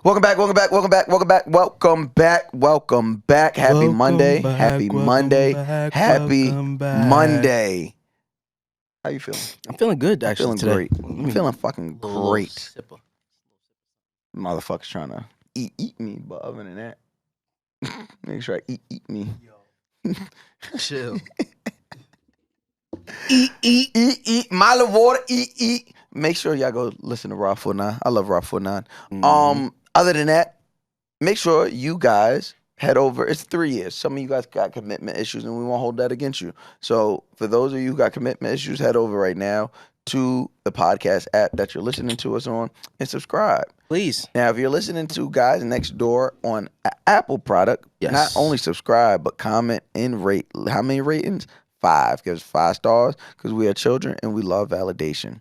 Welcome back. Happy Monday. Happy Monday. How you feeling? I'm feeling good, actually. Feeling today. great. I'm feeling fucking great. Sipper. Motherfuckers trying to eat me, but other than that, make sure I eat me. Chill. Eat. Mile of water, eat. Make sure y'all go listen to Raw 49. I love Raw 49. Other than that, make sure you guys head over. It's 3 years. Some of you guys got commitment issues, and we won't hold that against you. So for those of you who got commitment issues, head over right now to the podcast app that you're listening to us on and subscribe. Please. Now, if you're listening to Guys Next Door on an Apple product, Yes. not only subscribe, but comment and rate. How many ratings? 5. Give us 5 stars because we are children and we love validation.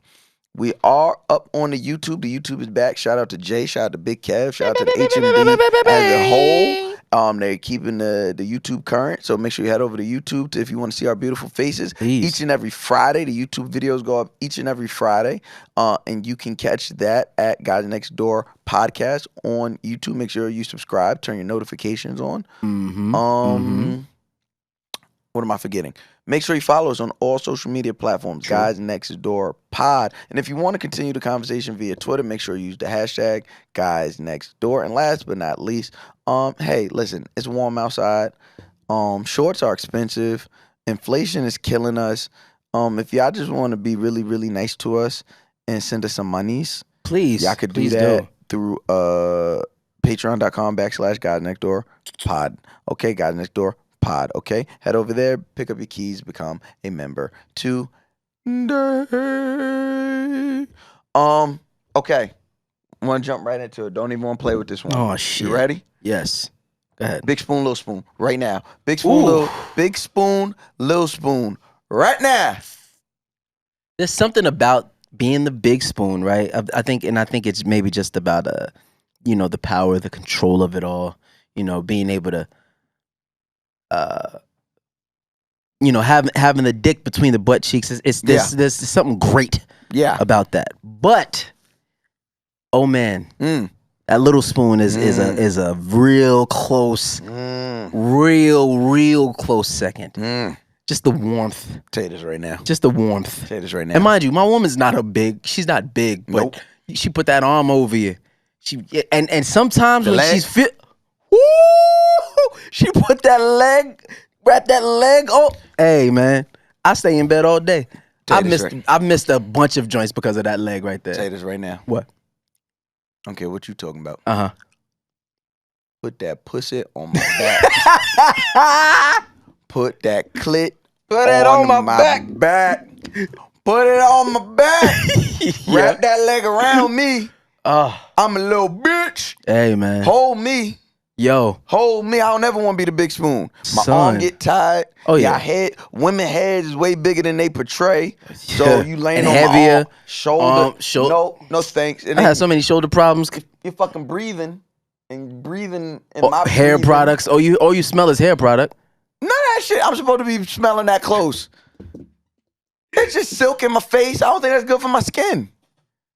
We are up on the YouTube. The YouTube is back. Shout out to Jay. Shout out to Big Kev. Shout out to the HMB as a whole. They're keeping the YouTube current. So make sure you head over to YouTube if you want to see our beautiful faces. Please. Each and every Friday. The YouTube videos go up each and every Friday. And you can catch that at Guys Next Door Podcast on YouTube. Make sure you subscribe. Turn your notifications on. What am I forgetting? Make sure you follow us on all social media platforms, True. Guys Next Door Pod. And if you want to continue the conversation via Twitter, make sure you use the hashtag Guys Next Door. And last but not least, hey, listen, it's warm outside. Shorts are expensive. Inflation is killing us. If y'all just want to be really, really nice to us and send us some monies, Please. y'all could do Please that through patreon.com/Guys Next Door Pod. Okay, Guys Next Door Pod, okay? Head over there, pick up your keys, become a member today. Okay. Want to jump right into it. Don't even want to play with this one. Oh, shit. You ready? Yes. Go ahead. Big spoon, little spoon, right now. Big spoon, little spoon, right now. There's something about being the big spoon, right? I think it's maybe just about the power, the control of it all. Being able to having the dick between the butt cheeks there's something great about that. But oh man, that little spoon is a real close, real close second. Just the warmth. Say this right now. Just the warmth. Say this right now. And mind you, my woman's she's not big, but Nope. She put that arm over you. And sometimes The when leg. she's fit, she put that leg, wrap that leg. Oh, hey man, I stay in bed all day. I've missed a bunch of joints because of that leg right there. Say this right now. What? I don't care what you talking about. Put that pussy on my back. Put that clit on my back. Put it on my back. Wrap that leg around me. I'm a little bitch. Hey man. Hold me. Yo. Hold me. I don't ever want to be the big spoon. My Son. arm get tired. Oh yeah. Women heads is way bigger than they portray. So you laying and on heavier, my arm, shoulder. No thanks. And I had so many shoulder problems. you're fucking breathing in my Hair breathing. products. All you smell is hair product. None of that shit. I'm supposed to be smelling that close. It's just silk in my face. I don't think that's good for my skin.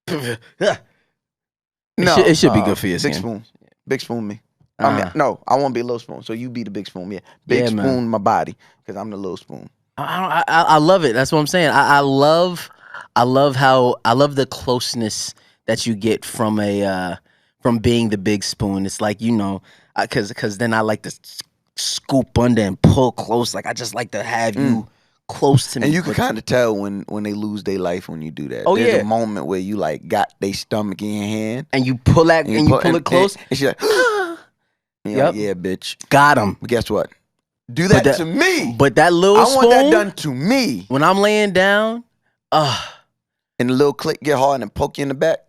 It should be good for your big skin. Spoon. Big spoon me. I want to be a little spoon. So you be the big spoon. Yeah. Big spoon man. my body because I'm the little spoon. I love it. That's what I'm saying. I love the closeness that you get from being the big spoon. It's like, because then I like to scoop under and pull close. Like I just like to have you close to me. And you can kind of tell when they lose their life when you do that. Oh, There's yeah. a moment where you like got their stomach in your hand. And you pull that and you pull it close. And she's like, Yep. yeah, bitch. Got him. But guess what? Do that to me. But that little I spoon, want that done to me. when I'm laying down, And the little click get hard and poke you in the back.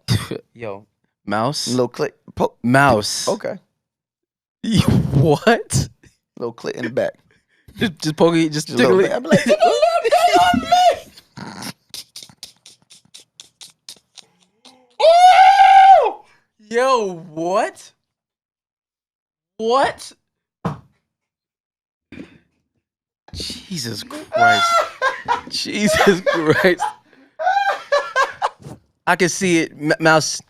yo, mouse. Little click, poke. Mouse. Okay. What? Little click in the back. Just poke it, just A little tickle bit. it. I'm like, tickle a little bit on me. Ooh! Yo, what? What? Jesus Christ. Jesus Christ. I can see it. Mouse,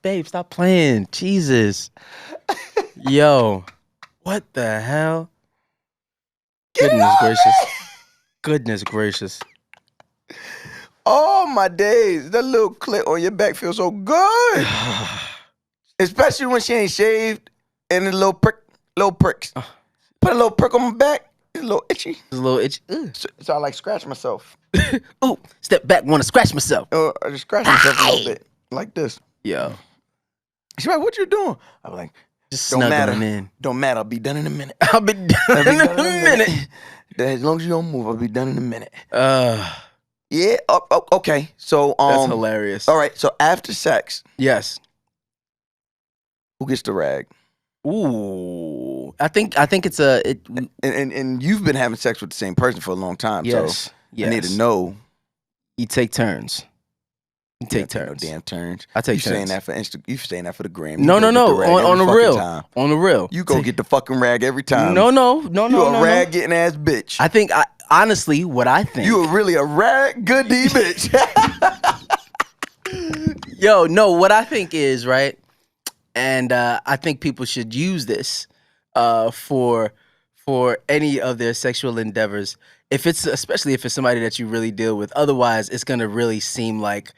Babe, stop playing. Jesus. Yo, what the hell? Goodness gracious. Goodness gracious. Oh my days, that little clit on your back feels so good. Especially when she ain't shaved and a little pricks. Put a little prick on my back. It's a little itchy. It's a little itchy. So I like scratch myself. Ooh, step back, want to scratch myself. Or I just scratch myself a little bit. Like this. Yo. She's like, what you doing? I'm like, Just don't matter. snuggling in. Don't matter. I'll be done in a minute. I'll be done in a minute. As long as you don't move, I'll be done in a minute. Yeah. Okay. So that's hilarious. All right. So after sex, yes. who gets the rag? Ooh. I think it's and you've been having sex with the same person for a long time. Yes. So yes. I need to know. You take turns. You take turns. No damn turns. I take you turns. Saying that for you saying that for the gram. No. On the real. Time. On the real. You go get the fucking rag every time. No. You a rag getting ass bitch. I think honestly, what I think. You are really a rag goodie bitch. Yo, no, what I think is, right? And I think people should use this for any of their sexual endeavors. Especially if it's somebody that you really deal with. Otherwise, it's gonna really seem like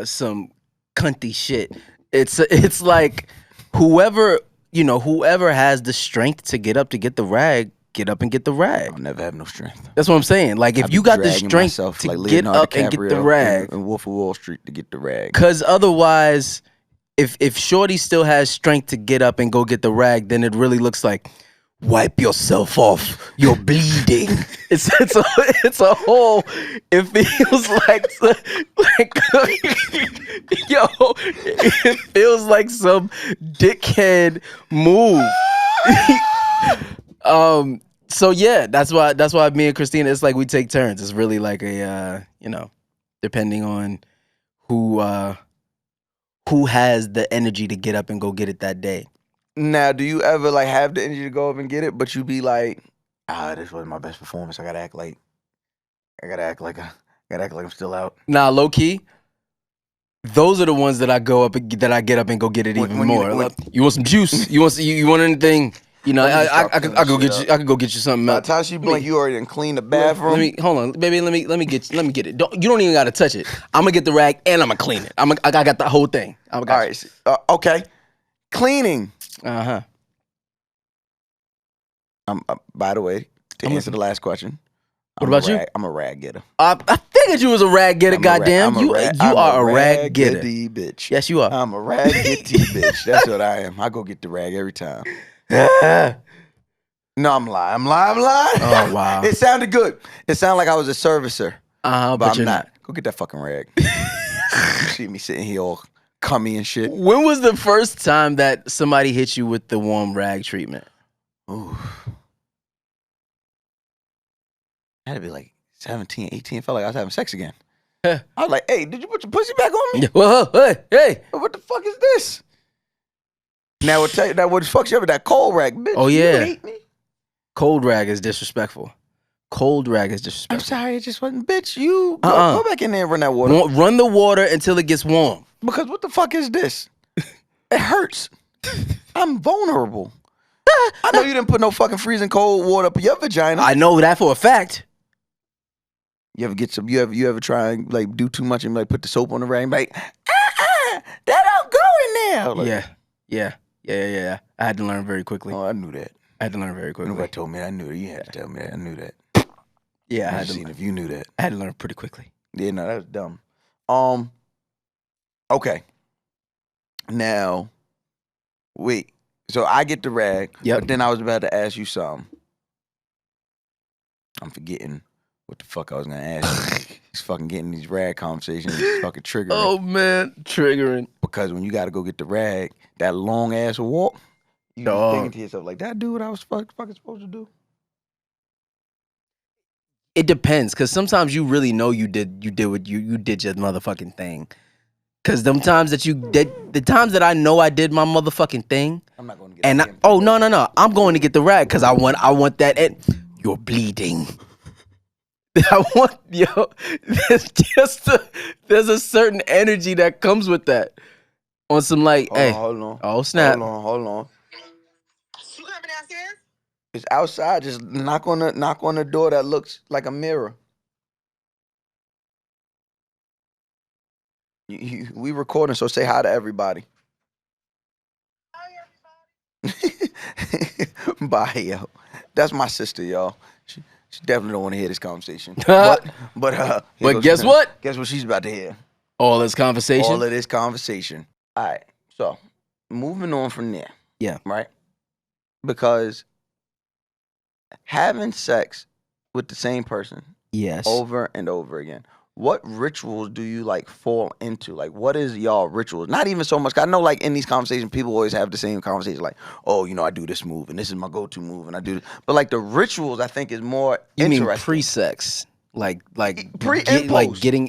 some cunty shit. It's like whoever has the strength to get up to get the rag, get up and get the rag. I'll never have no strength. That's what I'm saying. Like if you got the strength to like get up and get the rag, and Wolf of Wall Street to get the rag. Because otherwise, if Shorty still has strength to get up and go get the rag, then it really looks like, wipe yourself off. You're bleeding. It's a whole. It feels like yo. It feels like some dickhead move. So yeah, that's why me and Christina, it's like we take turns. It's really like a depending on who has the energy to get up and go get it that day. Now, do you ever like have the energy to go up and get it, but you be like, this wasn't my best performance. I gotta act like I'm still out. Nah, low key. Those are the ones that I get up and go get it even more. You want some juice? You want anything? You know, I could go get you something else. By the time she blink, you already done cleaned the bathroom. Hold on, baby. Let me get it. You don't even gotta touch it. I'm gonna get the rag and I'm gonna clean it. I got the whole thing. All right. Okay. Cleaning. By the way, to answer the last question, what about you? I'm a rag getter. I figured you was a rag getter. Goddamn, you are a rag getter, bitch. Yes, you are. I'm a rag getty bitch. That's what I am. I go get the rag every time. No, I'm lying. Oh wow! It sounded good. It sounded like I was a servicer. But I'm you're not. Go get that fucking rag. You see me sitting here all cummy and shit. When was the first time that somebody hit you with the warm rag treatment? Ooh. I had to be like 17, 18. Felt like I was having sex again. I was like, hey, did you put your pussy back on me? Whoa, hey. What the fuck is this? Now, I'll tell you that what fucks you up with that cold rag, bitch. Oh, yeah. You hate me? Cold rag is disrespectful. I'm sorry, it just wasn't. Bitch, you go back in there and run that water. Run the water until it gets warm. Because what the fuck is this? It hurts. I'm vulnerable. I know you didn't put no fucking freezing cold water up your vagina. I know that for a fact. You ever get some? You ever try and like do too much and like put the soap on the rag? Like, that don't go in there. Like, Yeah. I had to learn very quickly. Oh, I knew that. I had to learn very quickly. Nobody told me I knew it. You had to tell me that. I knew that. Yeah, I had to see if you knew that. I had to learn pretty quickly. Yeah, no, that was dumb. Okay. Now, wait. So I get the rag. Yep. But then I was about to ask you something. I'm forgetting what the fuck I was gonna ask you. He's fucking getting these rag conversations. It's fucking triggering. Oh man, triggering. Because when you got to go get the rag, that long ass walk, you be thinking to yourself like, "Did I do what I was fucking supposed to do?" It depends, because sometimes you really know you did what you did your motherfucking thing. Because the times that I know I did my motherfuking thing, I'm not going to get. No, I'm going to get the rag because I want that. And you're bleeding. There's a certain energy that comes with that. On some like, hey, Hold on. oh snap. Hold on. You coming downstairs? It's outside. Just knock on the door that looks like a mirror. We recording, so say hi to everybody. Hi, everybody. Bye, yo. That's my sister, y'all. She definitely don't want to hear this conversation. but guess what? Guess what she's about to hear? All this conversation. All of this conversation. All right. So, moving on from there. Yeah. Right? Because having sex with the same person over and over again, what rituals do you like fall into? Like, what is y'all rituals? Not even so much. I know, like, in these conversations, people always have the same conversation, like, oh, you know, I do this move and this is my go-to move and I do this. But like the rituals, I think is more interesting. You mean pre-sex, like pre and post, like getting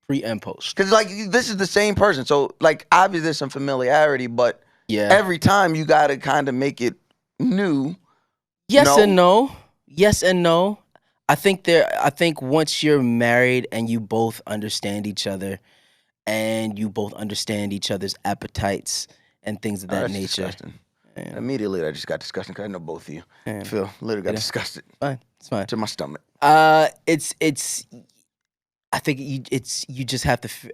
pre and post. Because like this is the same person, so like obviously there's some familiarity, but every time you got to kind of make it new. Yes and no. Yes and no. I think once you're married and you both understand each other and you both understand each other's appetites and things of that nature. Disgusting. Immediately I just got disgusting because I know both of you. I feel literally got disgusted. It's fine. To my stomach. It's I think you just have to, for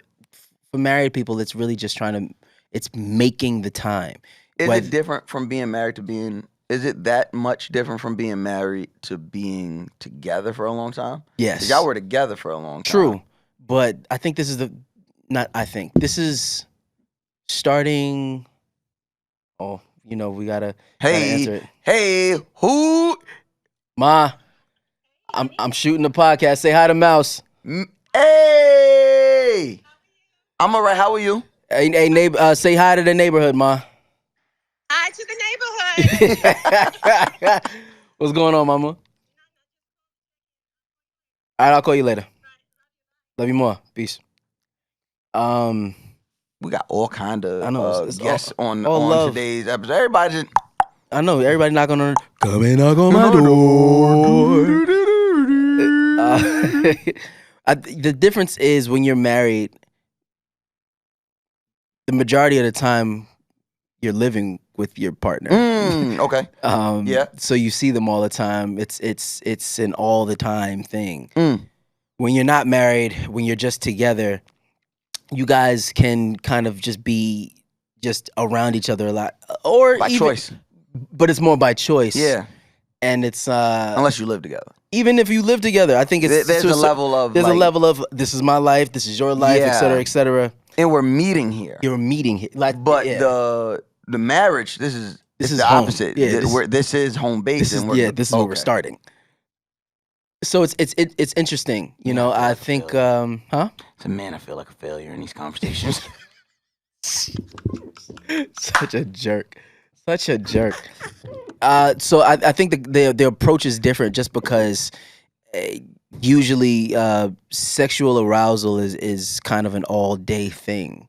married people, it's really just it's making the time. Is it different from being married to being, is it that much different from being married to being together for a long time? Yes. Y'all were together for a long time. True. But I think this is starting, we gotta answer it. Hey, who? Ma, I'm shooting the podcast. Say hi to Mouse. Hey, I'm all right. How are you? Hey, neighbor. Say hi to the neighborhood, Ma. Hi to the neighborhood. What's going on, Mama? All right, I'll call you later. Love you more. Peace. We got all kind of guests on today's episode. Everybody just, I know everybody knocking on. Come and knock on my door. The difference is when you're married, the majority of the time you're living with your partner. Okay. So you see them all the time. It's an all the time thing. When you're not married, when you're just together, you guys can kind of just be just around each other a lot, or by choice. But it's more by choice. Yeah. And it's unless you live together. Even if you live together, I think there's a level of this is my life, this is your life, et cetera, et cetera. And we're meeting here. You're meeting here, but the marriage, this is the opposite. Yeah, this is home base. This is where we're starting. So it's interesting, I think, As a man, I feel like a failure in these conversations. Such a jerk. So I think the approach is different just because usually sexual arousal is kind of an all day thing,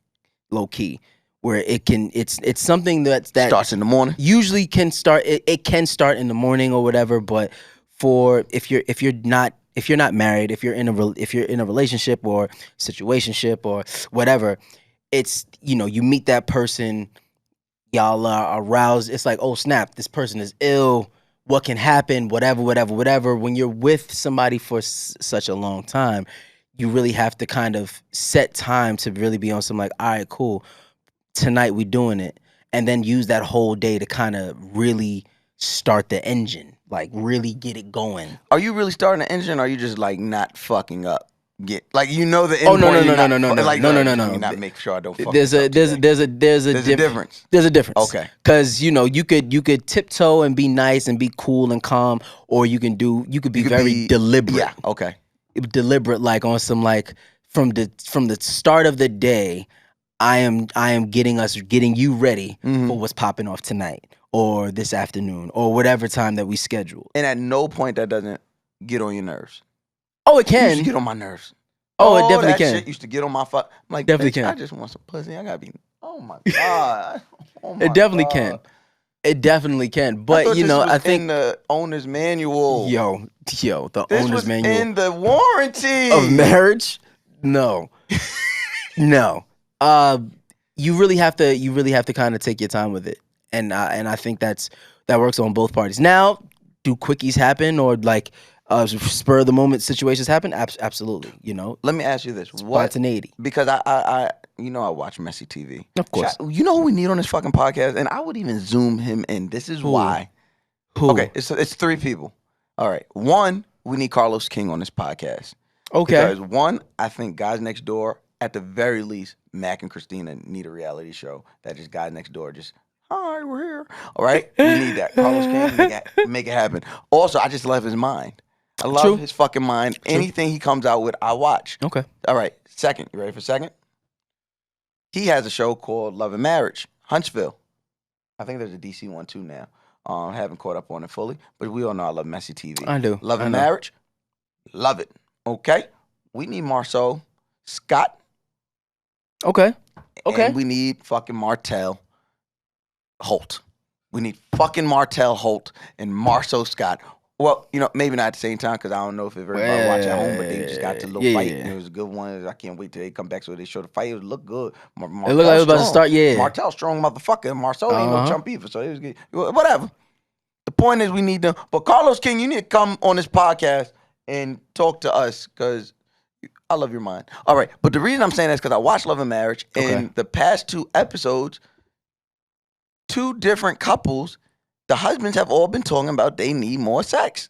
low key, where it's something that starts in the morning. Usually can start it can start in the morning or whatever, but if you're not married, if you're in a relationship or situationship or whatever, it's you meet that person. Y'all are aroused. It's like, oh snap, this person is ill. What can happen? Whatever. When you're with somebody for such a long time, you really have to kind of set time to really be on some like, all right, cool. Tonight we doing it. And then use that whole day to kind of really start the engine, like really get it going. Are you really starting the engine or are you just like not fucking up? The end no. Not make sure I don't fuck there's a difference. There's a difference. Okay. Because you could tiptoe and be nice and be cool and calm, or you could be very deliberate. Yeah. Okay. Deliberate, like on some like from the start of the day, I am getting you ready for what's popping off tonight or this afternoon or whatever time that we scheduled. And at no point that doesn't get on your nerves. Oh, it can. It used to get on my nerves. Oh, it definitely that can. Shit used to get on my fuck. I'm like, definitely can. I just want some pussy. I gotta be. Oh my god. It definitely can. It definitely can. But I think in the owner's manual. Yo, the this owner's was manual in the warranty of marriage. No, no. you really have to kind of take your time with it, and I think that works on both parties. Now, do quickies happen or like spur of the moment situations happen? Absolutely. You know, Let me ask you this: spontaneity. Because I I watch messy TV. Of course. You know who we need on this fucking podcast, and I would even zoom him in. This is why. Who? Okay, it's 3 people. All right, 1, we need Carlos King on this podcast. Okay. Because 1, I think Guys Next Door, at the very least, Mac and Christina need a reality show that just Guys Next Door just, hi, we're here. All right, we need that. Carlos King, make it happen. Also, I just love his mind. I love his fucking mind. True. Anything he comes out with, I watch. Okay. All right, second, you ready for second? He has a show called Love and Marriage, Huntsville. I think there's a DC one too now. Haven't caught up on it fully, but we all know I love messy TV. I do. Love and Marriage, love it. Okay, we need Marceau Scott. Okay. And we need fucking Martell Holt. We need fucking Martell Holt and Marceau Scott. Well, maybe not at the same time because I don't know if everybody watch at home, but they just got to little fight. And it was a good one. I can't wait till they come back so they show the fight. It looked good. It looked like it was about to start, yeah. Martell strong motherfucker. And Marceau ain't no chump either, so it was good. Whatever. The point is we need them. But Carlos King, you need to come on this podcast and talk to us because I love your mind. All right. But the reason I'm saying that is because I watched Love and Marriage. In the past 2 episodes, 2 different couples, the husbands have all been talking about they need more sex.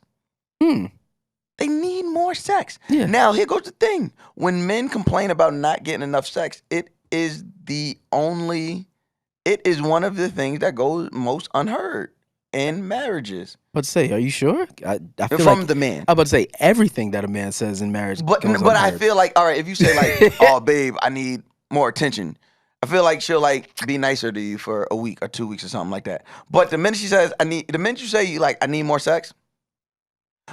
They need more sex. Yeah. Now, here goes the thing. When men complain about not getting enough sex, it is one of the things that goes most unheard in marriages. But say, are you sure? I feel from the man. I'm about to say everything that a man says in marriage. But I feel like, all right, if you say like, oh, babe, I need more attention. I feel like she'll be nicer to you for a week or 2 weeks or something like that. But the minute she says, the minute you say I need more sex,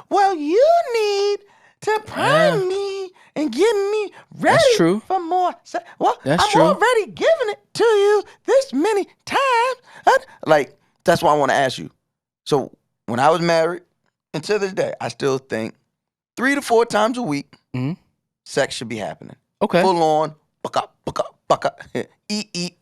well, you need to prime me and get me ready for more sex. Well, I'm already giving it to you this many times. That's why I want to ask you. So when I was married, and to this day, I still think 3 to 4 times a week, sex should be happening. Okay. Full on, buck up, eat. Eat.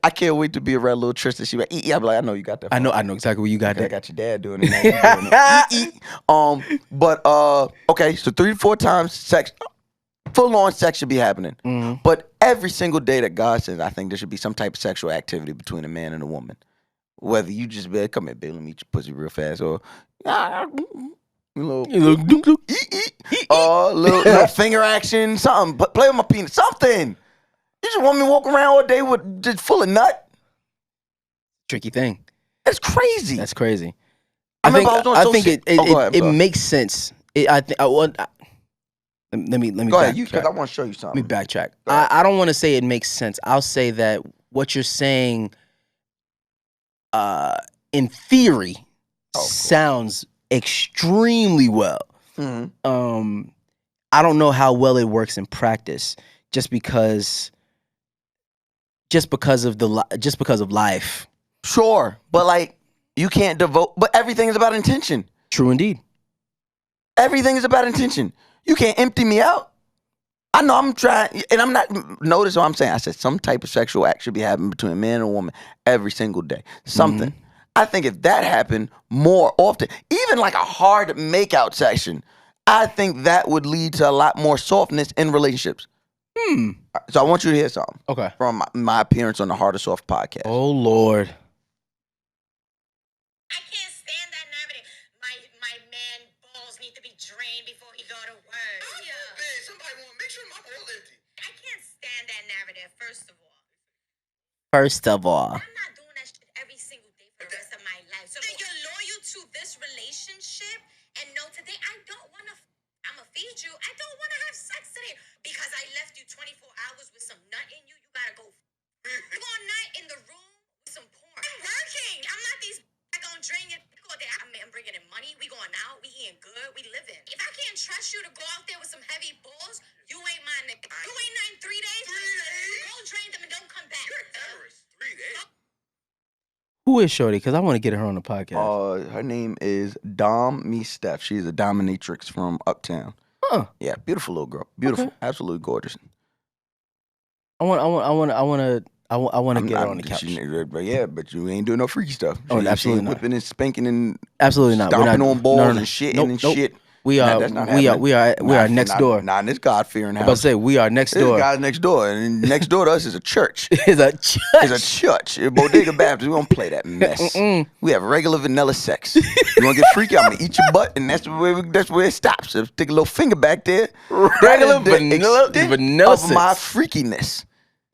I can't wait to be around little Tristan. She like, eat. I'm like, I know you got that. I know exactly what you got. I got your dad doing it. Now eat. But okay, so 3 to 4 times sex. Full on sex should be happening. But every single day that God says, I think there should be some type of sexual activity between a man and a woman. Whether you just be like, come here, babe, let me eat your pussy real fast, or little finger action, something. But play with my penis, something. You just want me to walk around all day with just full of nut? Tricky thing. That's crazy. That's crazy. I think it makes sense. Let me go ahead, because I want to show you something. Let me backtrack. I don't want to say it makes sense. I'll say that what you're saying, in theory, sounds extremely well. I don't know how well it works in practice, just because of life. Sure, but you can't devote. But everything is about intention. True indeed. Everything is about intention. You can't empty me out. I know I'm trying, and I'm not. Notice what I'm saying. I said some type of sexual act should be happening between a man and a woman every single day. Something. I think if that happened more often, even like a hard makeout session, I think that would lead to a lot more softness in relationships. So I want you to hear something. Okay. From my appearance on the Hard or Soft podcast. Oh Lord. I can't stand that narrative. My man balls need to be drained before he go to work. Oh, yeah. Man, somebody want to make sure my ball empty. I can't stand that narrative, first of all. I'm not doing that shit every single day for the rest of my life. So you're loyal to this relationship and know today I don't want to, I'm going to feed you. I don't want to have sex today because I left you 24 hours with some nut in you. You got to go. You going nut in the room with some porn. I'm working. I'm not these gonna drain your all day. I'm bringing in money. We going out. We eating good. We living. If I can't trust you to go out there with some heavy balls, you ain't my nigga. You ain't nothing 3 days. 3 days. Go drain them and don't come back. You're terrorist. 3 days. Who is Shorty? Because I want to get her on the podcast. Her name is Dom Me Steph. She's a dominatrix from Uptown. Yeah, beautiful little girl. Beautiful, Okay. absolutely gorgeous. I want to get her on the couch. Yeah, but you ain't doing no freaky stuff. Oh, She absolutely ain't not. whipping and spanking and Absolutely not. We're stomping not, on balls no, no, no. and shitting Nope, and nope. shit. We Nah, are that's not we happening. are next door. Not in this God-fearing I'm about to house. say we are next This door. guy's next door, and next door to us is a church. Is a church. It's a church. Bodega Baptist. We don't play that mess. We have regular vanilla sex. You want to get freaky? I'm gonna eat your butt, and that's where it stops. So stick a little finger back there. Regular That is the extent vanilla of my sex. freakiness.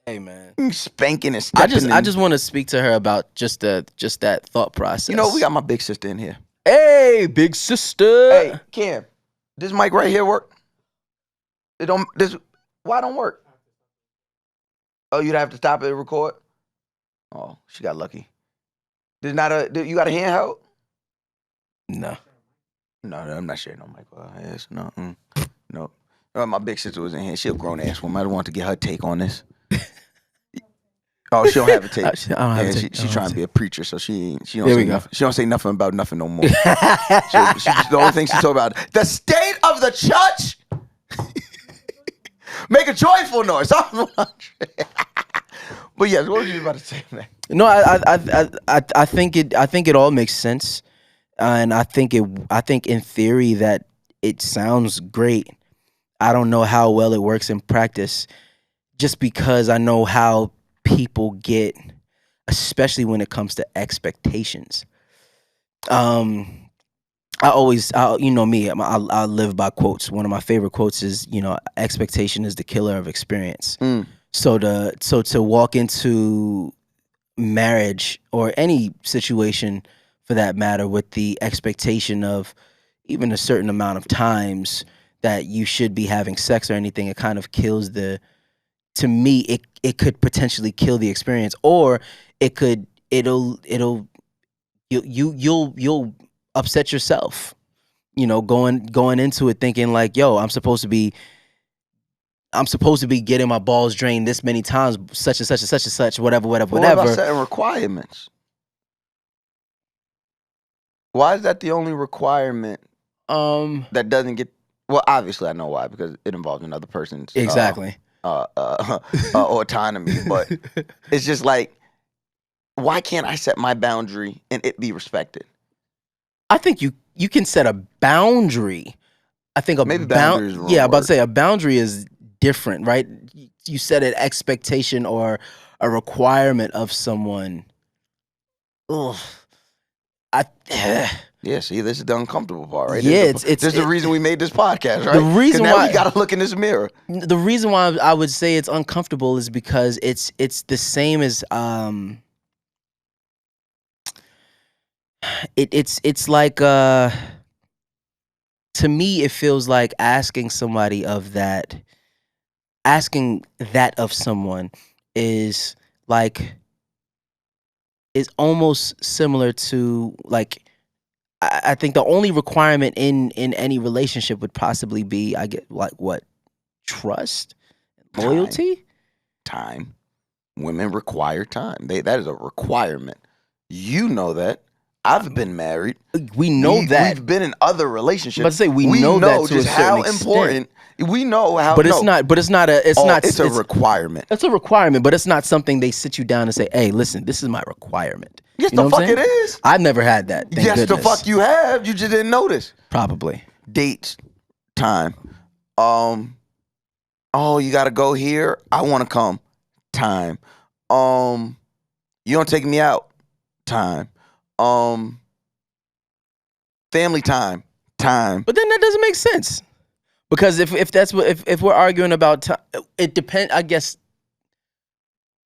Hey man, Spanking and stepping. I just want to speak to her about just that thought process. You know, we got my big sister in here. Hey, big sister. Hey, Cam, this mic right here work? It don't. Why don't work? Oh, you'd have to stop it and record. Oh, she got lucky. There's not you got a handheld? No. No, I'm not sharing no mic with her ass. No, no. My big sister was in here. She a grown ass woman. I want to get her take on this. Oh, she don't have a take. I don't have a take. She trying to be a preacher, so she don't. There say we go. nothing. She don't say nothing about nothing no more. The only thing she talk about the state of the church. Make a joyful noise. But yes, what was you about to say, man? No, I think it all makes sense, and I think in theory that it sounds great. I don't know how well it works in practice, just because I know how people get, especially when it comes to expectations. You know me, I live by quotes. One of my favorite quotes is, expectation is the killer of experience. So to walk into marriage or any situation for that matter with the expectation of even a certain amount of times that you should be having sex or anything, it kind of kills to me, it could potentially kill the experience, or you'll upset yourself, going into it thinking like, yo, I'm supposed to be getting my balls drained this many times, such and such and such and such, whatever. What about setting requirements? Why is that the only requirement that doesn't get? Well, obviously I know why, because it involves another person's exactly autonomy. But it's just like, why can't I set my boundary and it be respected? I think you can set a boundary. I think Maybe boundary is the wrong I'm about to word. say a boundary is different, right? You set an expectation or a requirement of someone. Ugh. Yeah, see, this is the uncomfortable part, right? Yeah, this is the reason we made this podcast, right? The reason 'Cause now why we gotta look in this mirror. The reason why I would say it's uncomfortable is because it's the same as it's like to me it feels like asking that of someone is almost similar to like, I think the only requirement in any relationship would possibly be, I get, like, what? Trust? Loyalty? Time. Women require time. That is a requirement. You know that. I've been married. We know that. We've been in other relationships. But say we know that to just a certain how extent. important. We know how. But it's not. But it's not a. It's a requirement. It's a requirement, but it's not something they sit you down and say, "Hey, listen, this is my requirement." Yes, You know the what I'm fuck saying? it is. I've never had that. Thank Yes, goodness. the fuck you have. You just didn't notice. Probably. Dates, time. Oh, you gotta go here. I want to come. Time. You don't take me out. Time. Family time. Time. But then that doesn't make sense, because if that's what if we're arguing about time, it depends. I guess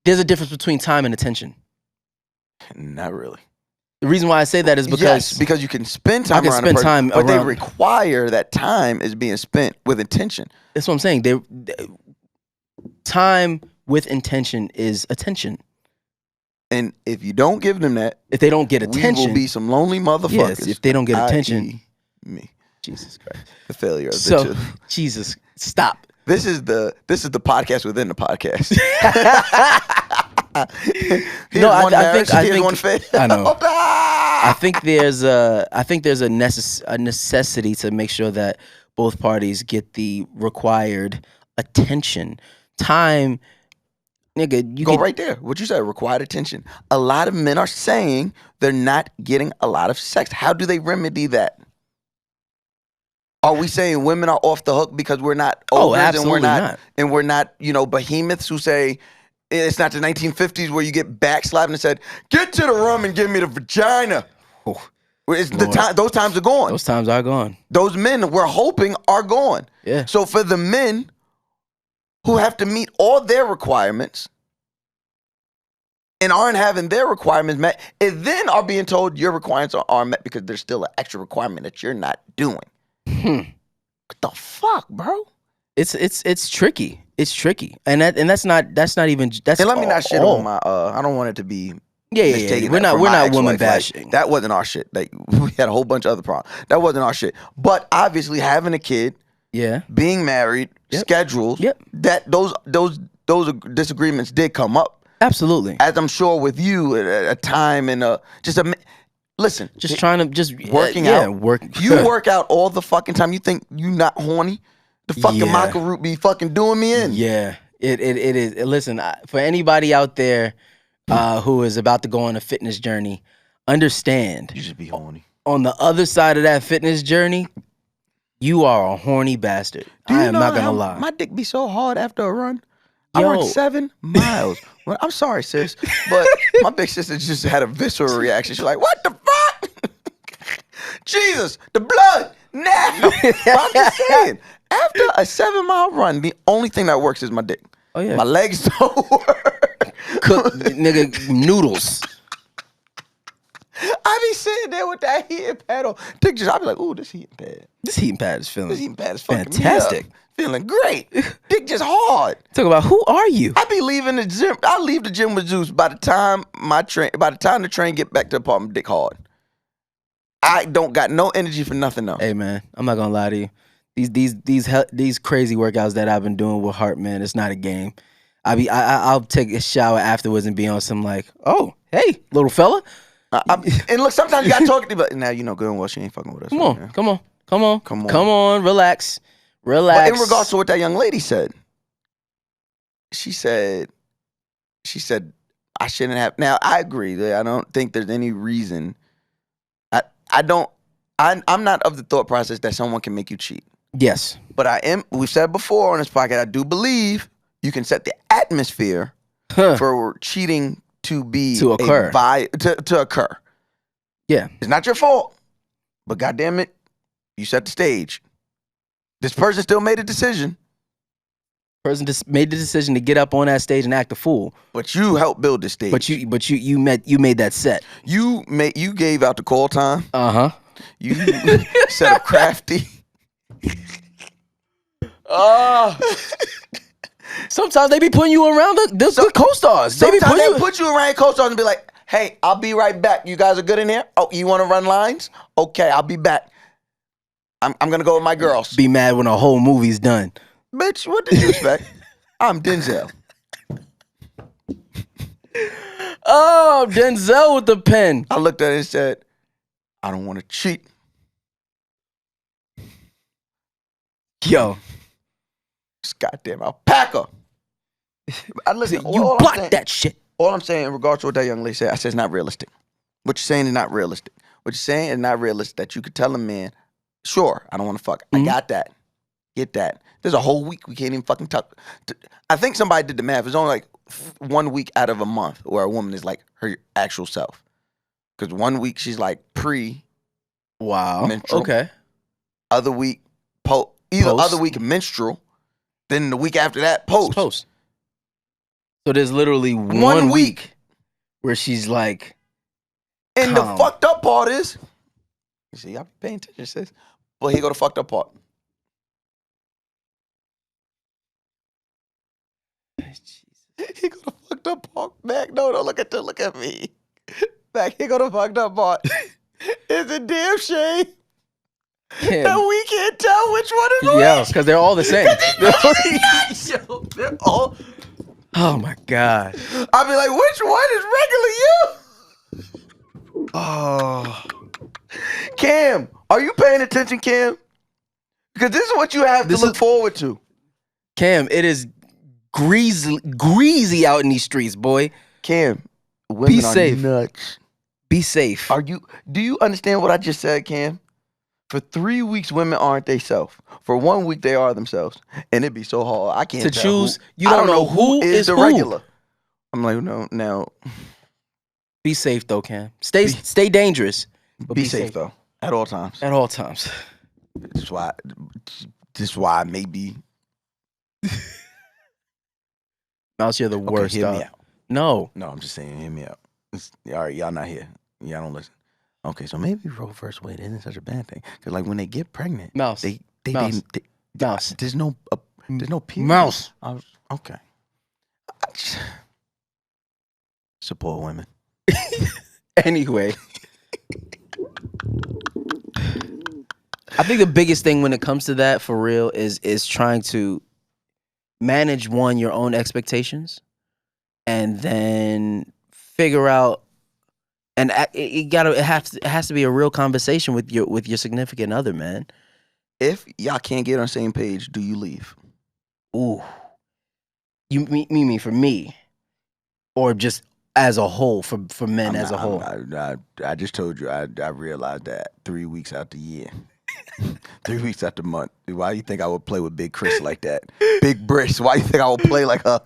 there's a difference between time and attention. Not really. The reason why I say that is because you can spend time can around spend a person, time but they around- require that time is being spent with intention. that's what I'm saying. Time with intention is attention. And if you don't give them that, If they don't get attention, we will be some lonely motherfuckers. yes. If they don't get attention, i.e. me, Jesus Christ. the failure of the So two. Jesus, stop. This is the podcast within the podcast. Here's No, I one marriage, think- here's one fail. I know. Ah! I think there's a necessity to make sure that both parties get the required attention, time. Nigga, you Go get, right there. What you said, required attention. A lot of men are saying they're not getting a lot of sex. How do they remedy that? Are we saying women are off the hook because we're not ogres absolutely not. and we're not, behemoths who say it's not the 1950s where you get backslapped and said, "Get to the room and give me the vagina." Oh, It's the Lord. time. Those times are gone. those times are gone. Those men we're hoping are gone. Yeah. So for the men who have to meet all their requirements and aren't having their requirements met, and then are being told your requirements are met because there's still an extra requirement that you're not doing. What the fuck, bro? It's tricky. It's tricky, and that's not even that's. And let me not shit all. on my. I don't want it to be. Yeah. mistaken We're that from not my woman ex-wife. Like, bashing. that wasn't our shit. Like, we had a whole bunch of other problems. That wasn't our shit. But obviously, having a kid, Yeah. being married, Yep. schedules, Yep. that those disagreements did come up. Absolutely. As I'm sure with you, at a time and listen. Just trying to just working yeah, out. work. You work out all the fucking time. You think you not horny? The fucking Yeah. maca root be fucking doing me in. Yeah. It is. Listen, for anybody out there who is about to go on a fitness journey, understand You just be horny. on the other side of that fitness journey, you are a horny bastard. Do you I am know not gonna how lie. My dick be so hard after a run. I Yo. run 7 miles. Well, I'm sorry, sis, but my big sister just had a visceral reaction. She's like, "What the fuck? Jesus, the blood now." But I'm just saying, after a 7-mile run, the only thing that works is my dick. Oh, yeah. My legs don't work. Cook nigga noodles. I be sitting there with that heating pad on. Dick just, I be like, "Ooh, this heating pad. This heating pad is feeling This heating pad is fucking fantastic. me up. Feeling great. Dick just hard." Talk about who are you? I be leaving the gym. I leave the gym with Zeus by the time the train get back to the apartment, dick hard. I don't got no energy for nothing else. Hey man, I'm not gonna lie to you. These crazy workouts that I've been doing with Heart, man, it's not a game. I'll take a shower afterwards and be on some like, oh hey little fella, And look, sometimes you gotta talk to me, but now you know good and well she ain't fucking with us. come right on, now. come on, relax. But in regards to what that young lady said, she said I shouldn't have. Now I agree. I don't think there's any reason. I'm not of the thought process that someone can make you cheat. Yes, But I am. We've said before on this podcast. I do believe you can set the atmosphere Huh. for cheating to be To occur. To occur. Yeah. It's not your fault, but goddamn it, you set the stage. This person still made a decision, Person just made the decision to get up on that stage and act a fool. but you helped build the stage. But you made that set. you gave out the call time. Uh-huh. You set up crafty. Sometimes they be putting you around the co-stars. They be Sometimes putting they you. put you around your co-stars and be like, "Hey, I'll be right back. You guys are good in here? Oh, you want to run lines? Okay, I'll be back. I'm gonna go with my girls." Be mad when a whole movie's done. Bitch, what did you expect? I'm Denzel. Oh, Denzel with the pen. I looked at it and said, "I don't want to cheat. Yo, This goddamn alpaca." I listen. you blocked that shit. All I'm saying in regards to what that young lady said, I said it's not realistic. What you're saying is not realistic. What you're saying is not realistic. That you could tell a man, "Sure, I don't want to fuck. I got that. Get that." There's a whole week we can't even fucking talk. I think somebody did the math. It's only like 1 week out of a month where a woman is like her actual self. Because 1 week she's like pre, Wow. Menstrual. Okay. other week Post. other week menstrual, then the week after that post. Post. So there's literally 1 week. where she's like, And calm. the fucked up part is, you see, y'all be paying attention, sis. Well, here go the fucked up part. Here go the fucked up part. Mac, no, look at me. Mac, here go the fucked up part. It's a damn shame that we can't tell which one is yeah, which. because they're all the same. Yo, they're all. Oh my God. I'll be like, which one is regular you? Oh. Cam, are you paying attention, Cam? Because this is what you have to look forward to. Cam, it is greasy out in these streets, boy. Cam, women Be safe. are nuts. Be safe. Do you understand what I just said, Cam? For 3 weeks, women aren't they self. For 1 week, they are themselves. And it'd be so hard. I can't to tell choose. Who, You don't know who is the who. regular. I'm like, no, now. Be safe though, Cam. Stay dangerous. But Be safe though, at all times. At all times. This is why maybe. Mouse, you're the worst. Hear me out. No, I'm just saying, hear me out. All right, y'all not here. Y'all don't listen. Okay, so maybe Roe versus Wade isn't such a bad thing. Because like when they get pregnant, Mouse. Mouse. There's no period. Mouse. Okay. Support women. Anyway. I think the biggest thing when it comes to that, for real, is trying to manage your own expectations, and then figure out, and it has to be a real conversation with your significant other, man. If y'all can't get on the same page, do you leave? Ooh, you mean for me, or just as a whole for men as a whole? I just told you I realized that 3 weeks out the year. 3 weeks out the month. Why do you think I would play with Big Chris like that? Big Briss. Why do you think I would play like her?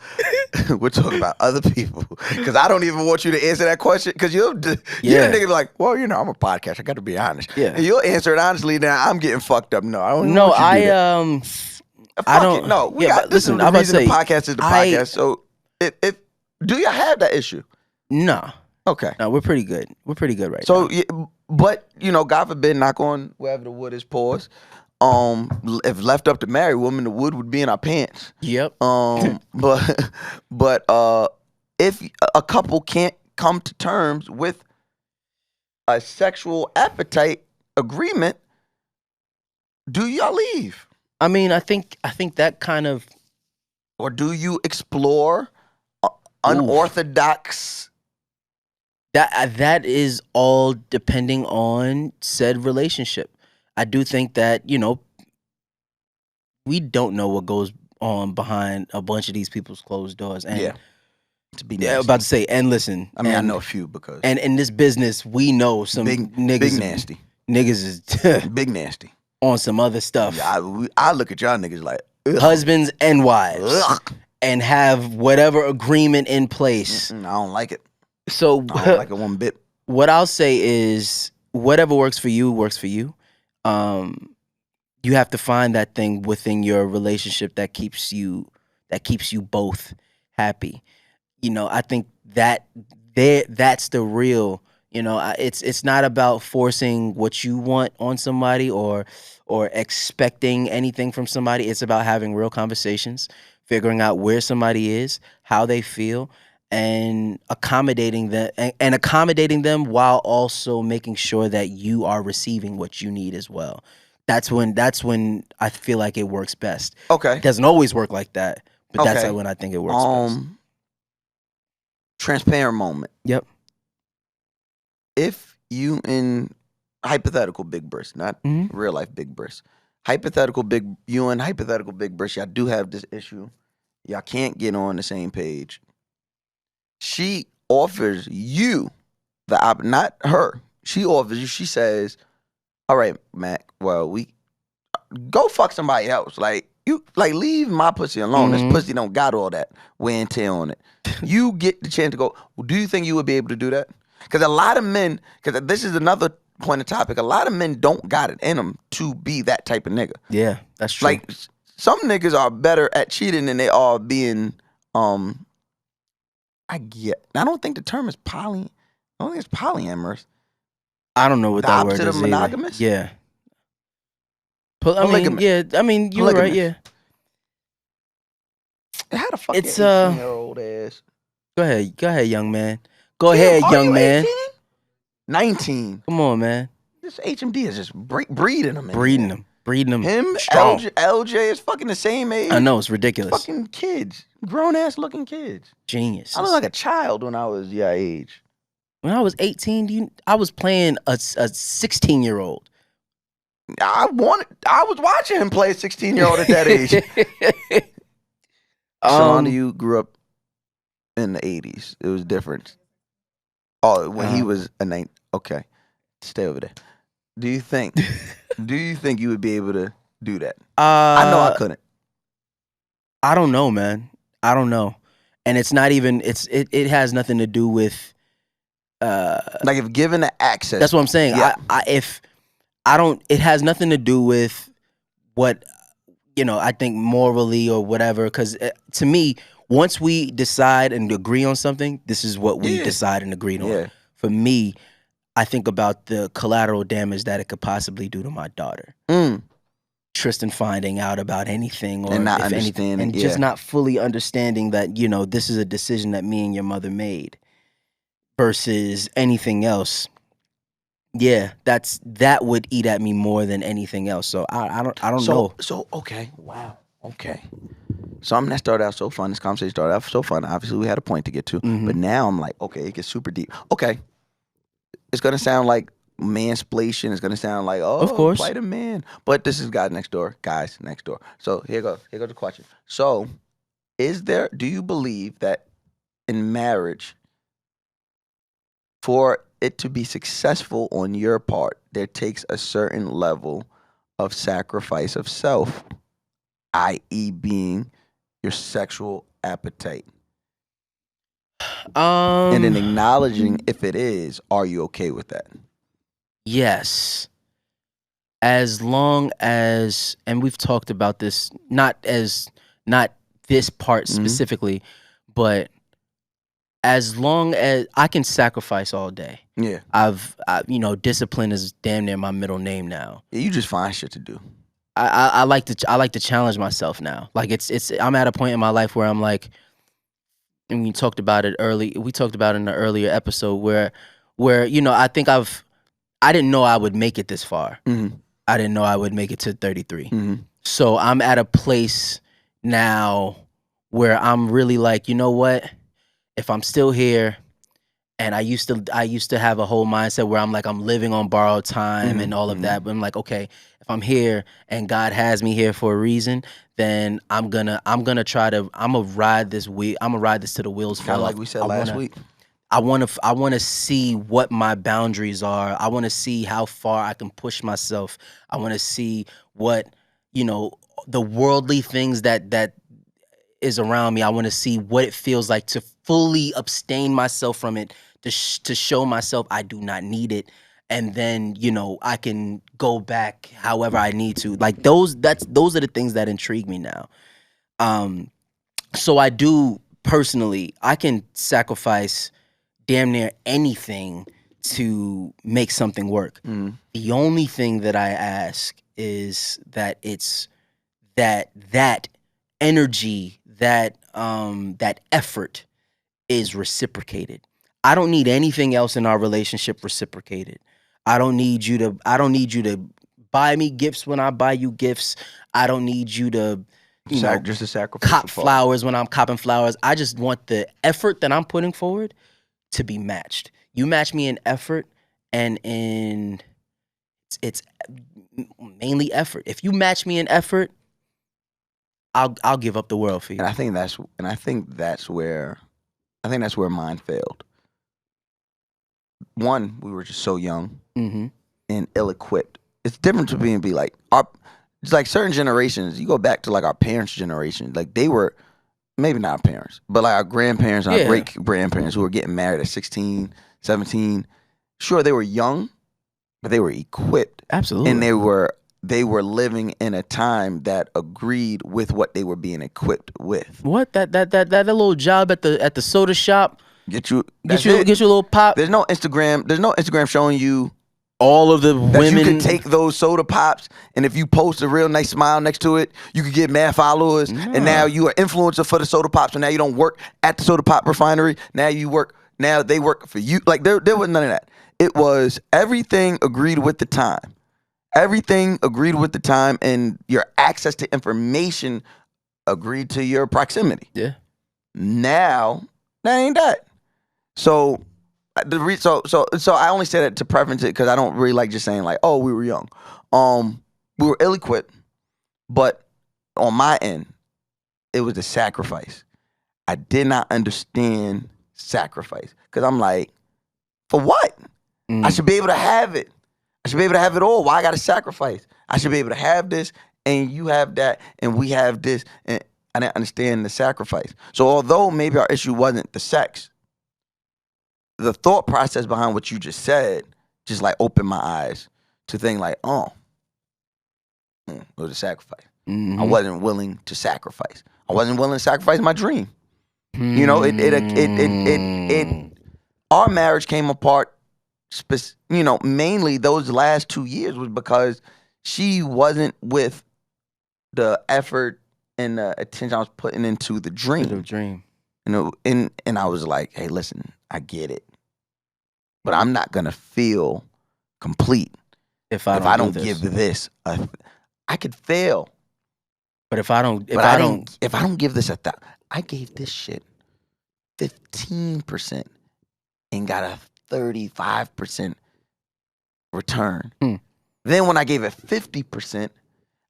We're talking about other people. Because I don't even want you to answer that question. Because you're the nigga like, well, I'm a podcast. I got to be honest. Yeah. And you'll answer it honestly. Now I'm getting fucked up. No, I don't. No, want you to do that. I don't. It. No, listen. The I'm about to reason say the podcast is the podcast. So, if do you have that issue? No. Okay. No, we're pretty good. We're pretty good right now. So, but God forbid, knock on wherever the wood is paused. If left up to married women, the wood would be in our pants. Yep. But if a couple can't come to terms with a sexual appetite agreement, do y'all leave? I mean, I think that kind of, or do you explore unorthodox? That is all depending on said relationship. I do think that, we don't know what goes on behind a bunch of these people's closed doors. And to be nasty. About to say, and listen. I mean, I know a few because. And in this business, we know some niggas. Big nasty. Niggas is big nasty. On some other stuff. Yeah, I look at y'all niggas like. Ugh. Husbands and wives. Ugh. And have whatever agreement in place. I don't like it. So I don't like it one bit. What I'll say is whatever works for you works for you. You have to find that thing within your relationship that keeps you both happy. I think that's the real. It's not about forcing what you want on somebody or expecting anything from somebody. It's about having real conversations, figuring out where somebody is, how they feel, and accommodating them while also making sure that you are receiving what you need as well. That's when I feel like it works best. Okay. It doesn't always work like that, but that's when I think it works best. Transparent moment. Yep. If you in hypothetical Big Briss, not real life Big Briss, hypothetical Big Briss, y'all do have this issue. Y'all can't get on the same page. She offers you not her. She offers you. She says, "All right, Mac. Well, we go fuck somebody else. Like leave my pussy alone. This pussy don't got all that wear and tear on it. You get the chance to go. Well, do you think you would be able to do that? Because a lot of men. Because this is another point of topic. A lot of men don't got it in them to be that type of nigga. Yeah, that's true. Like some niggas are better at cheating than they are being. I don't think the term is poly. I don't think it's polyamorous. I don't know what that word is. The opposite of monogamous? Yeah. I mean, you're right, yeah. How the fuck 18-year-old ass? Go ahead, young man. Go ahead, young man. 19. Come on, man. This HMD is just breeding them. Breeding them. Him, strong. LJ is fucking the same age. I know, it's ridiculous. Fucking kids. Grown-ass looking kids. Genius. I looked like a child when I was your age. When I was 18, I was playing a 16-year-old. I was watching him play a 16-year-old at that age. Shalonda, you grew up in the 80s. It was different. Oh, when he was a 9. Okay, stay over there. Do you think you would be able to do that? I know I couldn't. I don't know, man. I don't know. And it's not even it has nothing to do with like if given the access. That's what I'm saying. Yeah. It has nothing to do with what I think morally or whatever, cuz to me, once we decide and agree on something, this is what we decide and agreed on. Yeah. For me, I think about the collateral damage that it could possibly do to my daughter. Tristan finding out about anything, or and not if understanding, anything, and just not fully understanding that this is a decision that me and your mother made versus anything else. Yeah, that would eat at me more than anything else. So I don't know. So okay, wow, okay. Something that started out so fun. This conversation started out so fun. Obviously, we had a point to get to, but now I'm like, okay, it gets super deep. Okay, it's gonna sound like mansplation. It's gonna sound like, oh, Of course. plight of man. But this is guys next door. So here goes the question. So, do you believe that in marriage, for it to be successful on your part, there takes a certain level of sacrifice of self, i.e., being your sexual appetite, and then acknowledging if it is, are you okay with that? Yes. As long as, and we've talked about this, not this part specifically, but as long as I can sacrifice all day. Yeah. Discipline is damn near my middle name now. Yeah, you just find shit to do. I like to challenge myself now. Like I'm at a point in my life where I'm like, and we talked about it in the earlier episode where I think I didn't know I would make it this far. I didn't know I would make it to 33. So I'm at a place now where I'm really like, you know what? If I'm still here, and I used to have a whole mindset where I'm like, I'm living on borrowed time and all of that. But I'm like, okay, if I'm here and God has me here for a reason, then I'm gonna ride this to the wheels fall Kind of off. like we said last week. I want to see what my boundaries are. I want to see how far I can push myself. I want to see what the worldly things that is around me. I want to see what it feels like to fully abstain myself from it, to show myself I do not need it, and then I can go back however I need to. Like those are the things that intrigue me now. So I do personally, I can sacrifice damn near anything to make something work. The only thing that I ask is that it's that energy, that effort is reciprocated. I don't need anything else in our relationship reciprocated. I don't need you to buy me gifts when I buy you gifts. I don't need you to just a sacrifice. Cop flowers when I'm copping flowers. I just want the effort that I'm putting forward to be matched. You match me in effort, and it's mainly effort. If you match me in effort, I'll give up the world for you. And I think that's where mine failed. One, we were just so young and ill-equipped. It's different to be like it's like certain generations. You go back to like our parents' generation. Like they were maybe not our parents, but like our grandparents and our great-grandparents who were getting married at 16, 17. Sure, they were young, but they were equipped. Absolutely. And they were living in a time that agreed with what they were being equipped with. What that little job at the soda shop Get you a little pop. There's no Instagram showing you all of the that women. You could take those soda pops, and if you post a real nice smile next to it, you could get mad followers. And now you are influencer for the soda pops. So now you don't work at the soda pop refinery. Now they work for you. Like there was none of that. It was everything agreed with the time. Everything agreed with the time, and your access to information agreed to your proximity. Yeah. Now that ain't that. So So I only say that to preference it because I don't really like just saying like, oh, we were young. We were ill-equipped, but on my end, it was a sacrifice. I did not understand sacrifice because I'm like, for what? I should be able to have it. I should be able to have it all. Why I got to sacrifice? I should be able to have this, and you have that, and we have this, and I didn't understand the sacrifice. So although maybe our issue wasn't the sex, the thought process behind what you just said just like opened my eyes to think like, oh, it was a sacrifice. Mm-hmm. I wasn't willing to sacrifice. I wasn't willing to sacrifice my dream. You know, our marriage came apart. Mainly those last 2 years was because she wasn't with the effort and the attention I was putting into the dream. The dream. And I was like, hey, listen, I get it, but I'm not gonna feel complete if I don't give this. I could fail, but if I don't give this I gave this shit 15% and got a 35% return. Then when I gave it 50%,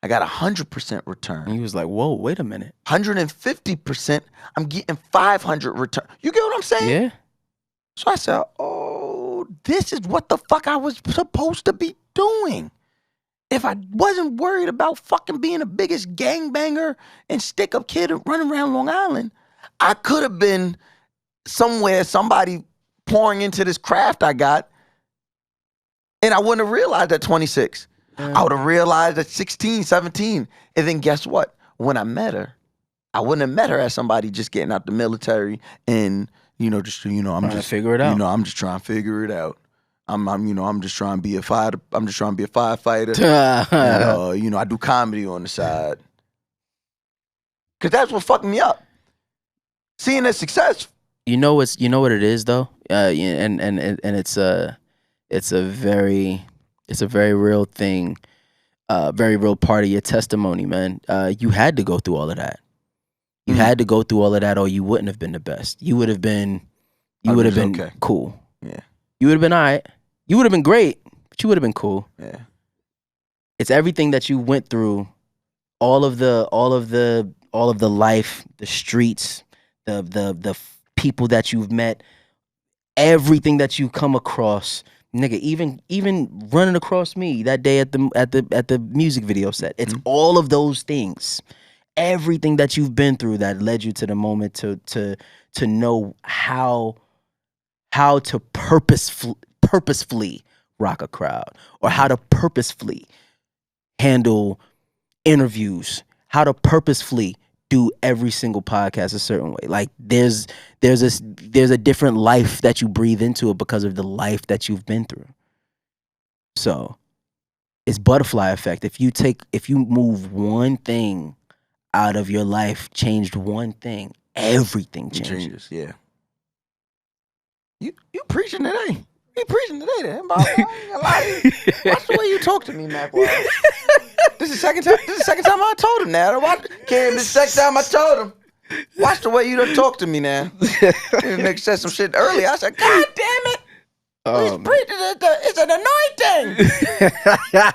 I got 100% return. And he was like, whoa, wait a minute. 150%, I'm getting 500 return. You get what I'm saying? Yeah. So I said, oh, this is what the fuck I was supposed to be doing. If I wasn't worried about fucking being the biggest gangbanger and stick-up kid running around Long Island, I could have been somewhere, somebody pouring into this craft I got, and I wouldn't have realized at 26. I would have realized at 16, 17. And then guess what? When I met her, I wouldn't have met her as somebody just getting out the military and, I'm just trying to figure it out. I'm just trying to figure it out. I'm just trying to be a firefighter. And, I do comedy on the side. Cause that's what fucked me up. Seeing the success. You know what it is though? And it's a very real thing, very real part of your testimony, man. You had to go through all of that. You had to go through all of that, or you wouldn't have been the best. You would have been okay. Cool. Yeah. You would have been all right. You would have been great, but you would have been cool. Yeah. It's everything that you went through, all of the life, the streets, the people that you've met, everything that you come across. Nigga, even running across me that day at the music video set. It's all of those things. Everything that you've been through that led you to the moment to know how to purposefully rock a crowd, or how to purposefully handle interviews, how to purposefully do every single podcast a certain way. Like there's a different life that you breathe into it because of the life that you've been through. So it's butterfly effect. If you move one thing out of your life, changed one thing, everything changes. Yeah. You preaching today. You preaching today, then. I ain't gonna lie to you. Watch the way you talk to me, Mac. This is the second time I told him now. This is the second time I told him. Watch the way you done talk to me now. Nigga said some shit earlier. I said, God damn it. It's an anointing.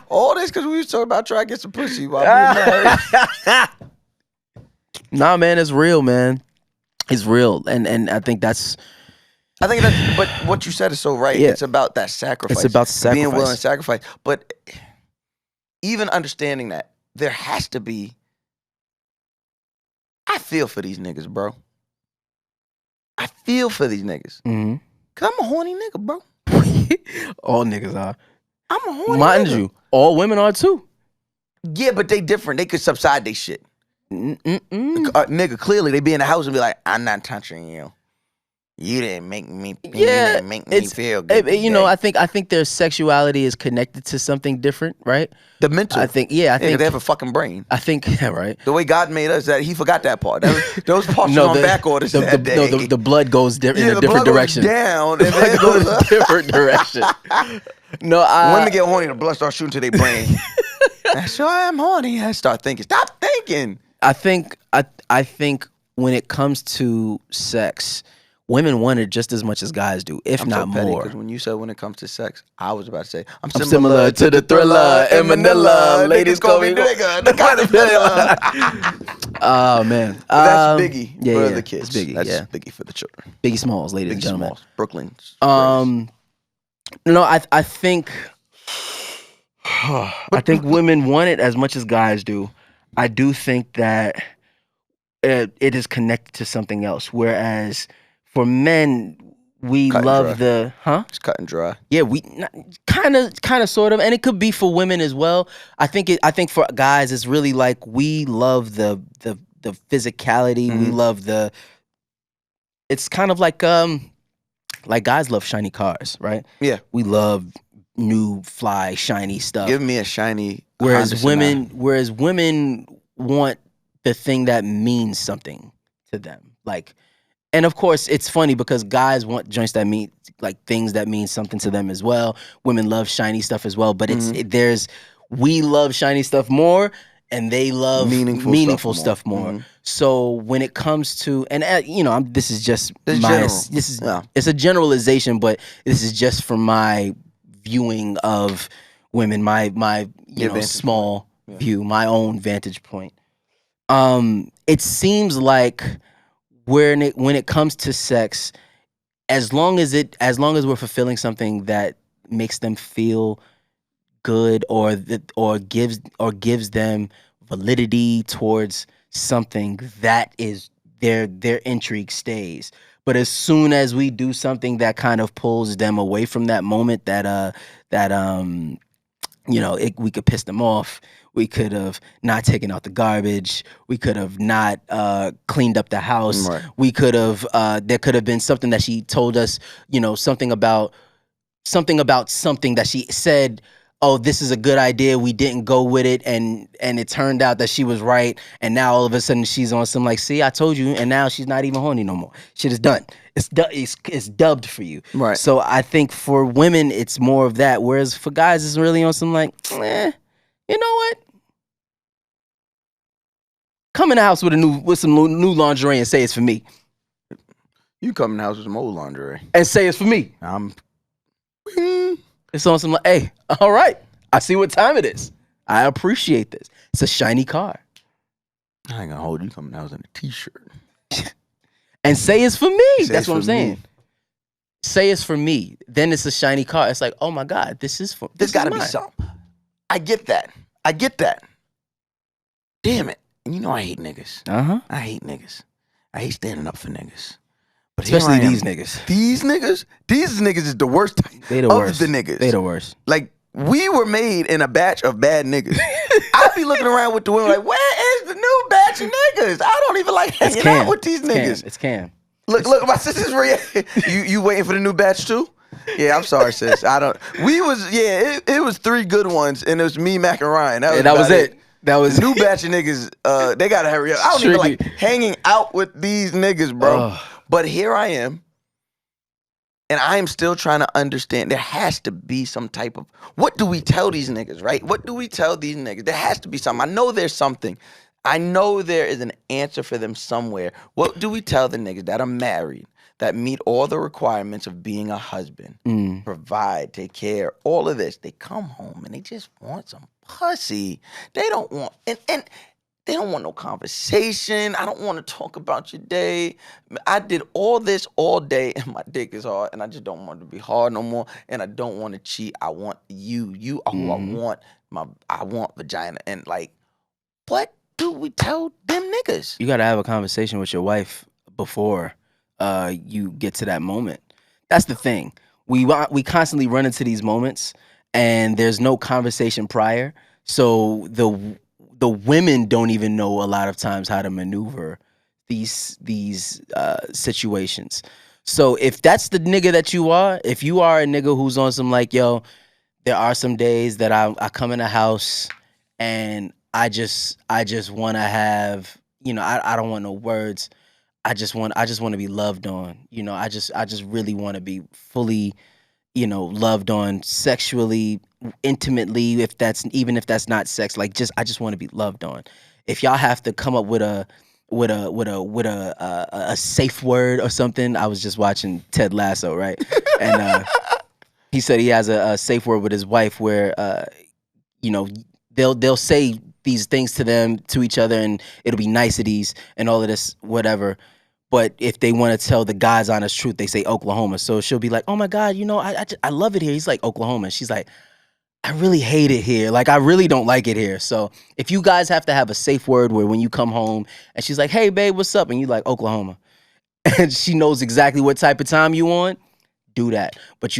All this because we was talking about trying to get some pussy while being married. Nah, man, it's real, man. It's real. And I think that's, but what you said is so right. Yeah. It's about that sacrifice. It's about sacrifice. Being willing to sacrifice. But even understanding that, there has to be, I feel for these niggas, bro. I feel for these niggas. Mm-hmm. Cause I'm a horny nigga, bro. All niggas are. I'm a horny Mind nigga. you, all women are too. Yeah, but they different. They could subside they shit. Nigga, clearly they be in the house and be like, I'm not touching you. You didn't make me. You didn't make me feel good. I think their sexuality is connected to something different, right? The mental. I think they have a fucking brain. I think, yeah, right. The way God made us, that he forgot that part. Those parts on back orders. The blood goes in a different direction. Goes down and then goes in a different direction. Women get horny, the blood starts shooting to their brain. I sure am horny. I start thinking. Stop thinking. I think when it comes to sex, women want it just as much as guys do, if I'm not so petty more. because when you said when it comes to sex, I was about to say I'm Similar to the Thriller in Manila. Ladies call me nigga. The kind of vanilla. Oh man, But that's Biggie yeah, for yeah, the kids. it's Biggie, That's yeah. Biggie for the children. Biggie Smalls, ladies and Biggie gentlemen. Smalls, Brooklyn's. No, I think I think women want it as much as guys do. I do think that it is connected to something else. Whereas for men, we Cut and love dry. the It's cut and dry. Yeah, we kind of, sort of, and it could be for women as well. I think for guys, it's really like we love the physicality. We love the. It's kind of like guys love shiny cars, right? Yeah. We love new, fly, shiny stuff. Give me a shiny. Whereas Honda women want the thing that means something to them, like. And of course, it's funny because guys want joints that mean like things that mean something to them as well. Women love shiny stuff as well, but we love shiny stuff more, and they love meaningful stuff more. So when it comes to this is just it's a generalization, but this is just from my viewing of women, my small view, my own vantage point. It seems like when it comes to sex, as long as we're fulfilling something that makes them feel good or gives them validity towards something, that is their intrigue stays. But as soon as we do something that kind of pulls them away from that moment, we could piss them off. We could have not taken out the garbage. We could have not cleaned up the house. Right. We could have. There could have been something that she told us. Something about something that she said. Oh, this is a good idea. We didn't go with it, and it turned out that she was right. And now all of a sudden she's on some like, see, I told you. And now she's not even horny no more. Shit is done. It's dubbed for you. Right. So I think for women it's more of that, whereas for guys it's really on some like, you know what? Come in the house with some new lingerie and say it's for me. You come in the house with some old lingerie and say it's for me. It's on some like, hey, all right, I see what time it is. I appreciate this. It's a shiny car. I ain't gonna hold you. Come in the house in a t-shirt and say it's for me. Say That's what I'm for saying. me. Say it's for me. Then it's a shiny car. It's like, oh my God, this There's gotta be mine. something. I get that. Damn it. And you know I hate niggas. I hate niggas. I hate standing up for niggas. But especially these niggas. These niggas is the worst type they the of worst. the niggas. They the worst. Like, we were made in a batch of bad niggas. I be looking around with the women like, where is the new batch of niggas? I don't even like hanging out with these niggas. It's Cam. Look, my sister's you waiting for the new batch too? Yeah, I'm sorry, sis. It was 3 good ones, and it was me, Mac, and Ryan. That was it. That was the new batch of niggas. They gotta hurry up. I don't even like hanging out with these niggas, bro. But here I am, and I am still trying to understand. There has to be some type of, what do we tell these niggas, right? What do we tell these niggas? There has to be something. I know there's something. I know there is an answer for them somewhere. What do we tell the niggas that are married, that meet all the requirements of being a husband, provide, take care, all of this? They come home and they just want some pussy. They don't want, and they don't want no conversation. I don't want to talk about your day. I did all this all day and my dick is hard and I just don't want it to be hard no more. And I don't want to cheat. I want you. You are who I want. I want vagina. And like, what do we tell them niggas? You got to have a conversation with your wife before you get to that moment. That's the thing. We constantly run into these moments and there's no conversation prior. So the women don't even know a lot of times how to maneuver these situations. So if that's the nigga that you are, if you are a nigga who's on some like, yo, there are some days that I come in the house and I just want to have, I don't want no words. I just want to be loved on. I just really want to be fully, loved on sexually, intimately, even if that's not sex. Like, I just want to be loved on. If y'all have to come up with a with a safe word or something. I was just watching Ted Lasso, right? And he said he has a safe word with his wife where you know, they'll say these things to each other, and it'll be niceties and all of this whatever. But if they want to tell the God's honest truth, they say Oklahoma. So she'll be like, "Oh my God, I love it here." He's like, "Oklahoma." She's like, "I really hate it here. Like, I really don't like it here." So if you guys have to have a safe word where when you come home and she's like, "Hey babe, what's up?" and you like Oklahoma, and she knows exactly what type of time you on, do that. But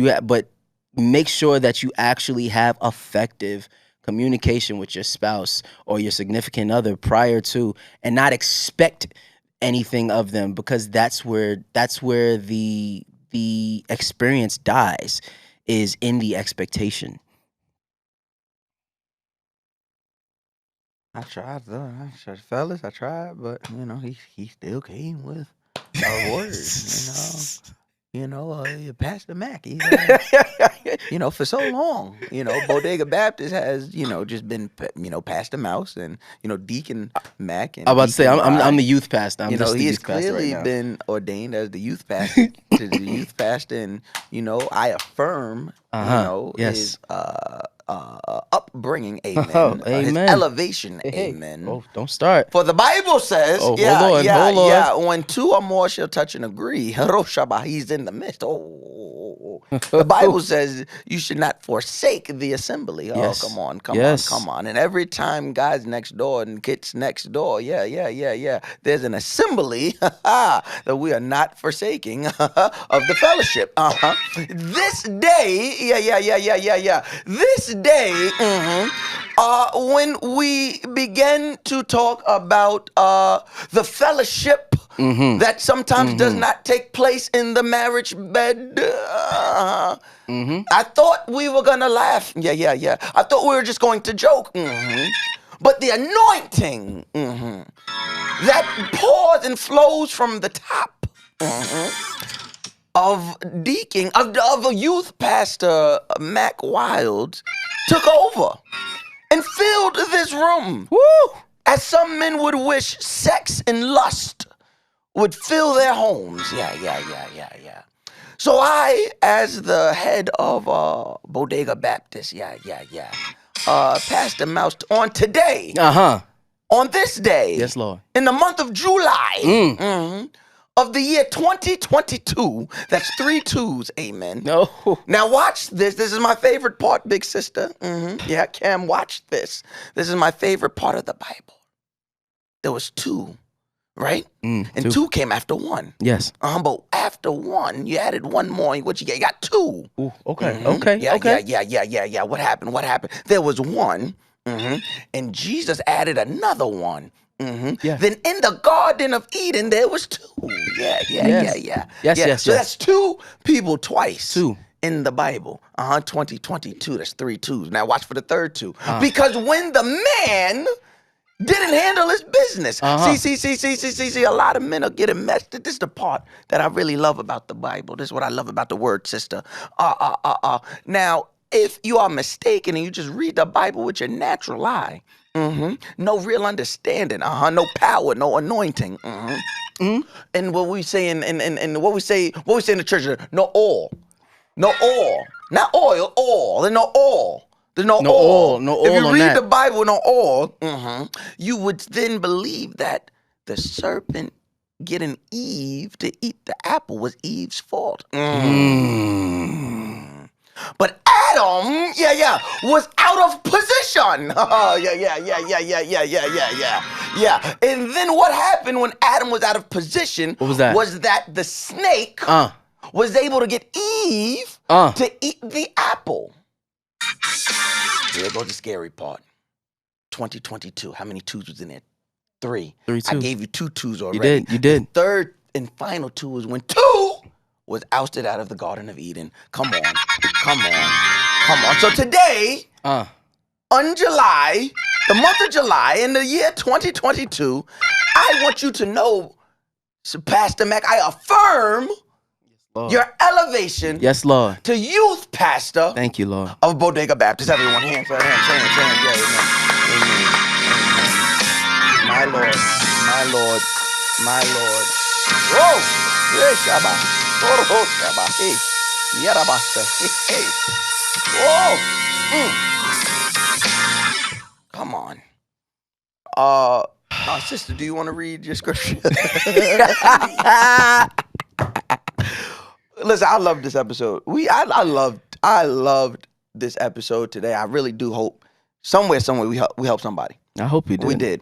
make sure that you actually have effective communication with your spouse or your significant other prior to, and not expect anything of them, because that's where the experience dies, is in the expectation. I tried though. Fellas, I tried, but he still came with a word. Pastor Mac. He's, for so long, Bodega Baptist has, just been, Pastor Mouse and, Deacon Mac and I'm about to say, Deacon I'm Rod. the youth pastor. I'm just the He has youth pastor right clearly now. been ordained as the youth pastor to the youth pastor, and I affirm, Yes. his upbringing, amen. Oh, His amen. elevation, Hey. amen. Oh, don't start. For the Bible says, Oh, hold on. when two or more shall touch and agree, Hiroshaba, he's in the midst. The Bible says you should not forsake the assembly. Oh, Yes. come on. Yes. And every time guys next door and kids next door, there's an assembly that we are not forsaking of the fellowship. This day, this day, when we begin to talk about the fellowship that sometimes does not take place in the marriage bed. I thought we were going to laugh. Yeah. I thought we were just going to joke. But the anointing that pours and flows from the top of deacon, of a youth pastor, Mac Wilds, took over and filled this room. Woo! As some men would wish sex and lust would fill their homes. Yeah. So I, as the head of Bodega Baptist, Pastor Mouse, on today, on this day, Yes, Lord. in the month of July, of the year 2022, that's 3 2s, amen. No. Now watch this. This is my favorite part, big sister. Yeah, Cam, watch this. This is my favorite part of the Bible. There was 2, right? And 2 came after 1. Yes. But after 1, you added 1 more. What you get? You got 2. Ooh, okay. Yeah. What happened? There was 1, and Jesus added another 1. Yeah. Then in the Garden of Eden, there was 2. Yes. So that's 2 people twice. 2. In the Bible. 2022. That's 3 2s. Now watch for the third 2. Because when the man didn't handle his business. See, a lot of men are getting messed. This is the part that I really love about the Bible. This is what I love about the word, sister. Now, if you are mistaken and you just read the Bible with your natural eye, no real understanding, no power, no anointing, and what we say in what we say in the church, no oil, not oil. There's no oil. There's no oil. No oil if you on read that. the Bible, no oil, you would then believe that the serpent getting Eve to eat the apple was Eve's fault. But Adam, was out of position. Yeah. And then what happened when Adam was out of position? What was that? Was that the snake was able to get Eve to eat the apple. Here goes the scary part. 2022. How many 2s was in there? 3. 3 2s. I gave you 2 2s already. You did. The third and final 2 was when 2 was ousted out of the Garden of Eden. Come on. So today, on July, the month of July, in the year 2022, I want you to know, Pastor Mac, I affirm your elevation, yes, Lord, to youth pastor. Thank you, Lord. Of Bodega Baptist. Everyone, hands. Yeah, amen. My Lord. My Lord. My Lord. Whoa! Hey, Shaba. Oh, Shaba. Hey. Yarabasa. Hey, hey. Whoa! Come on. Sister, do you want to read your scripture? Listen, I love this episode. I loved this episode today. I really do hope somewhere we help somebody. I hope you did. We did.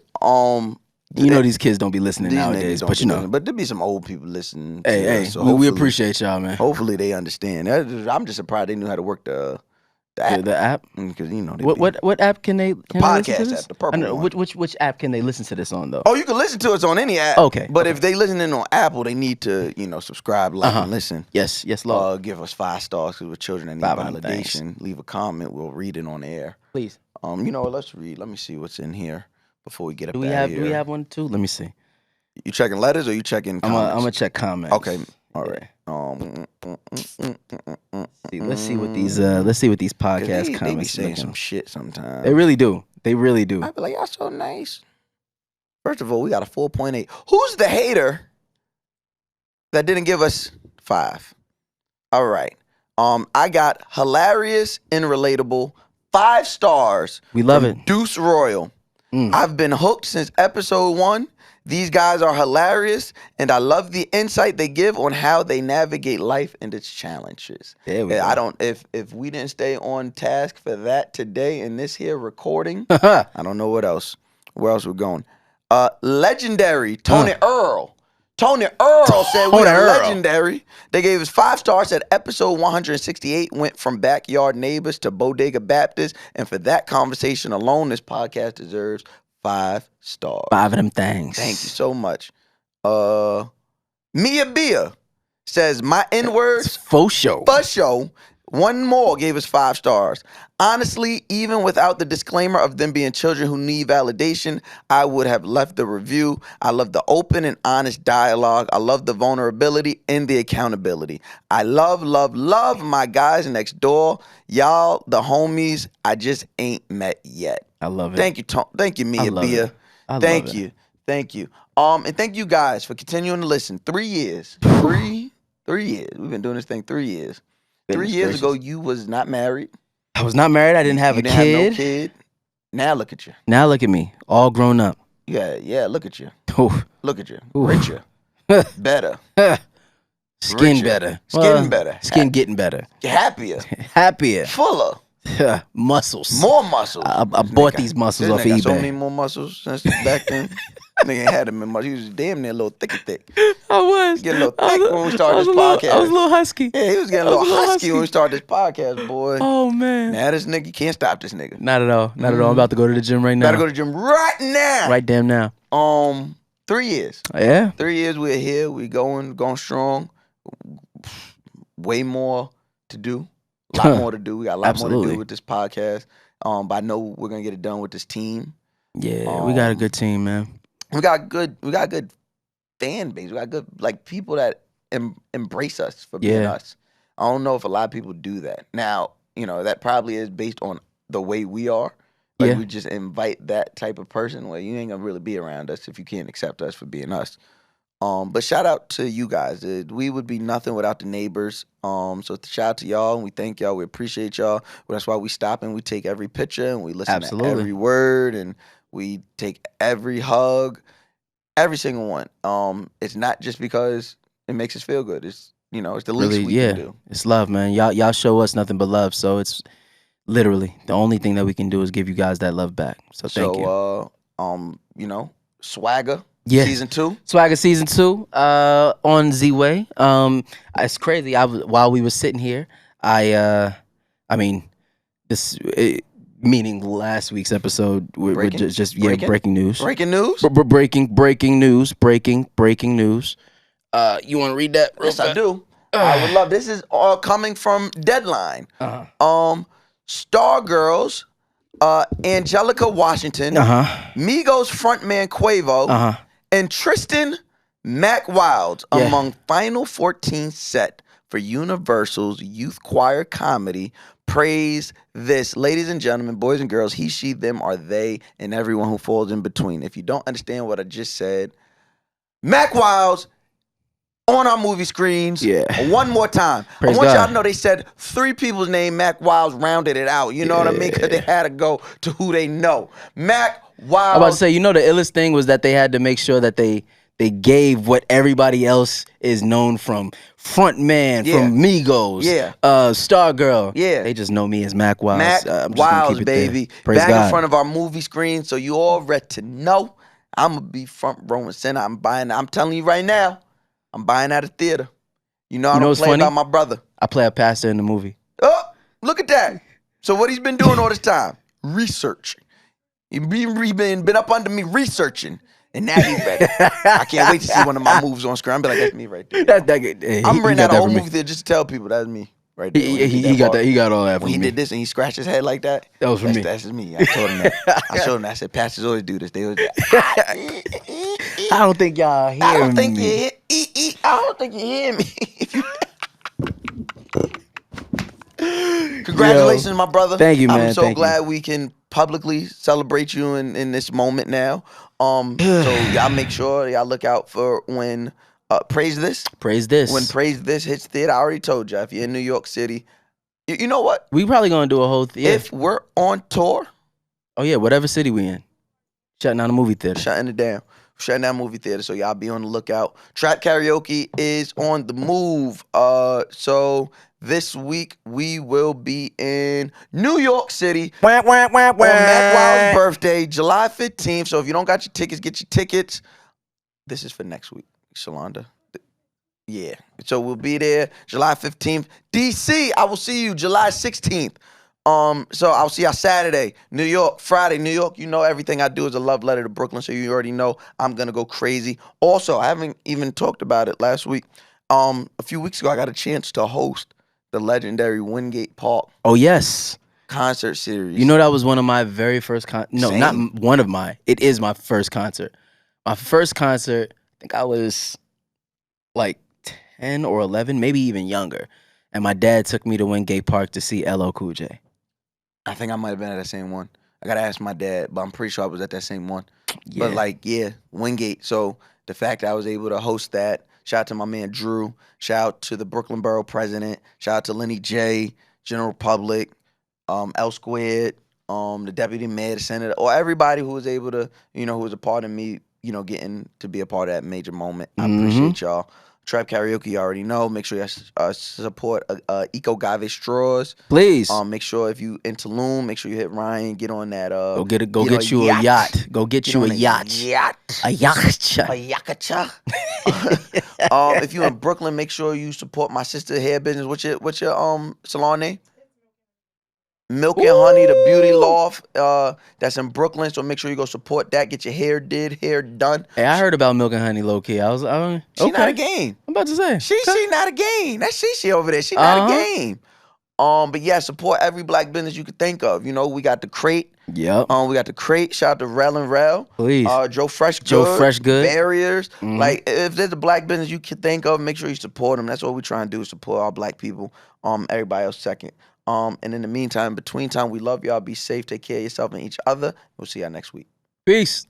You know these kids don't be listening nowadays, but you know. But there be some old people listening. Hey, us, so we appreciate y'all, man. Hopefully they understand. I'm just surprised they knew how to work the app. The app? Because you know what app can they podcast listen to this? app, the purple one. Which app can they listen to this on though? Oh, you can listen to us on any app. Okay. But if they listening on Apple, they need to subscribe, like, and listen. Yes, Lord. Give us 5 stars because we're children that need 5 of them validation. Leave a comment. We'll read it on air. Please. Let's read. Let me see what's in here before we get up Do we have one too? Let me see. You checking letters or you checking comments? I'm gonna check comments. Okay. All right. Let's see what these podcast they be comments saying looking. some shit sometimes. They really do. They really do. I be like, y'all so nice. First of all, we got a 4.8. Who's the hater that didn't give us 5? All right. I got hilarious and relatable, 5 stars. We love from it. Deuce Royal. I've been hooked since episode 1. These guys are hilarious, and I love the insight they give on how they navigate life and its challenges. There we go. I don't. If we didn't stay on task for that today in this here recording, I don't know what else. Where else we're going? Legendary Tony Earl. Tony Earl said we are legendary. They gave us 5 stars. Said episode 168 went from backyard neighbors to Bodega Baptist, and for that conversation alone, this podcast deserves 5 stars. 5 of them things. Thank you so much. Mia Bia says my N-words faux show. Fuzz show. One more gave us 5 stars. Honestly, even without the disclaimer of them being children who need validation, I would have left the review. I love the open and honest dialogue. I love the vulnerability and the accountability. I love my guys next door. Y'all, the homies I just ain't met yet. I love it. Thank you, Thank you, Mia Bia. Thank you. And thank you guys for continuing to listen. 3 years. 3 years. We've been doing this thing 3 years. 3 years ago, you was not married. I was not married. I didn't have You a didn't kid. have no kid. Now look at you. Now look at me, all grown up. Yeah, look at you. Oof. Look at you. Oof. Richer. Better. Skin Richer. better. Skin better. Skin getting better. Happier. Happier. Fuller. Muscles. More muscles. I bought these muscles off This nigga got so eBay. many more muscles since back then. Nigga ain't had them in much. He was damn near a little thick. I was. Getting a little thick when we started this podcast. I was a little husky. Yeah, he was getting a little husky when we started this podcast, boy. Oh, man. Now this nigga, you can't stop this nigga. Not at all. Not at all. I'm about to go to the gym right now. Gotta go to the gym right now. Right damn now. 3 years. Yeah. 3 years we're here. We going strong. Way more to do. A lot more to do. We got a lot more to do with this podcast. But I know we're gonna get it done with this team. Yeah, we got a good team, man. We got good fan base. We got good people that embrace us for being us. I don't know if a lot of people do that. Now, that probably is based on the way we are. We just invite that type of person where you ain't gonna really be around us if you can't accept us for being us. But shout out to you guys. We would be nothing without the neighbors. So shout out to y'all, and we thank y'all. We appreciate y'all. That's why we stop and we take every picture and we listen to every word and we take every hug, every single one. It's not just because it makes us feel good. It's it's the least we can do. It's love, man. Y'all show us nothing but love. So it's literally the only thing that we can do is give you guys that love back. So thank you. Swagger. Yeah. Season 2. Swagger season 2 on Z-Way. It's crazy. While we were sitting here, meaning last week's episode, we're just breaking news. Breaking news? Breaking news. Breaking news. You want to read that? Yes, I do. I would love. This is all coming from Deadline. Star Girls, Angelica Washington, Migos frontman Quavo, and Tristan Mac Wilds among Final 14 set for Universal's Youth Choir Comedy. Praise this. Ladies and gentlemen, boys and girls, he, she, them are they, and everyone who falls in between. If you don't understand what I just said, Mac Wiles on our movie screens. Yeah. One more time. Praise I want y'all God. to know they said 3 people's name. Mac Wiles rounded it out. You know what I mean? Because they had to go to who they know. Mac Wiles. I'm about to say, you know, the illest thing was that they had to make sure that they gave what everybody else is known from. Front man from Migos. Yeah. Stargirl. Yeah. They just know me as Mac Wiles. Mac I'm just gonna Wiles, keep it there. baby. Praise Back God. in front of our movie screen, so you all ready to know. I'm going to be front row and center. I'm telling you right now, I'm buying at a theater. You know I don't what's play funny? about my brother. I play a pastor in the movie. Oh, look at that. So what he's been doing all this time? Researching. He been up under me researching. And now he's ready. I can't wait to see one of my moves on screen. I'm be like, that's me right there. I'm renting out a whole movie theater just to tell people that's me right there. He got all that When from he me. did this and he scratched his head like that. That was for me. That's just me. I told him that. I showed him that. I said, pastors always do this. They always I don't think y'all hear me. I don't think you hear me. Congratulations, my brother. Thank you, man. I'm so Thank you. glad we can publicly celebrate you in this moment now. So y'all make sure y'all look out for when Praise This. Praise This. When Praise This hits theater, I already told you, if you're in New York City, you know what? We probably gonna do a whole theater. If we're on tour, Oh yeah, whatever city we in. Shutting down the movie theater. shutting it down. Shutting down movie theater, so y'all be on the lookout. Trap Karaoke is on the move. So this week we will be in New York City on Mac Wild's birthday, July 15th. So if you don't got your tickets, get your tickets. This is for next week, Shalonda. Yeah. So we'll be there July 15th. DC, I will see you July 16th. So I'll see y'all Saturday. New York, Friday, New York. You know everything I do is a love letter to Brooklyn, so you already know I'm gonna go crazy. Also, I haven't even talked about it last week. A few weeks ago, I got a chance to host the legendary Wingate Park Oh yes. concert series. You know that was one of my very first no, Same. not one of my. It is my first concert. My first concert, I think I was like 10 or 11, maybe even younger. And my dad took me to Wingate Park to see LL Cool J. I think I might have been at that same one. I gotta ask my dad, but I'm pretty sure I was at that same one. Yeah. But like, yeah, Wingate. So the fact that I was able to host that, shout out to my man Drew, shout out to the Brooklyn Borough President, shout out to Lenny J, General Public, L Squared, the Deputy Mayor, the Senator, or everybody who was able to, who was a part of me, getting to be a part of that major moment. I appreciate y'all. Trap Karaoke, you already know. Make sure you support Eco Gave Straws. Please. Make sure if you in Tulum, make sure you hit Ryan. Get on that. Go get you a yacht. Go get you a yacht. A yacht. A yakacha. If you in Brooklyn, make sure you support my sister hair business. What's your salon name? Milk and Honey, the beauty loft. That's in Brooklyn. So make sure you go support that. Get your hair done. Hey, I heard about Milk and Honey low key. She not a game. I'm about to say. She not a game. That's she over there. She not a game. But yeah, support every black business you could think of. We got the Crate. Yep. We got the Crate. Shout out to Rel and Rel. Please. Joe Fresh Good. Joe Fresh Good. Barriers. Like if there's a black business you could think of, make sure you support them. That's what we trying to do. Support our black people. Everybody else second. And in the meantime, between time, we love y'all. Be safe. Take care of yourself and each other. We'll see y'all next week. Peace.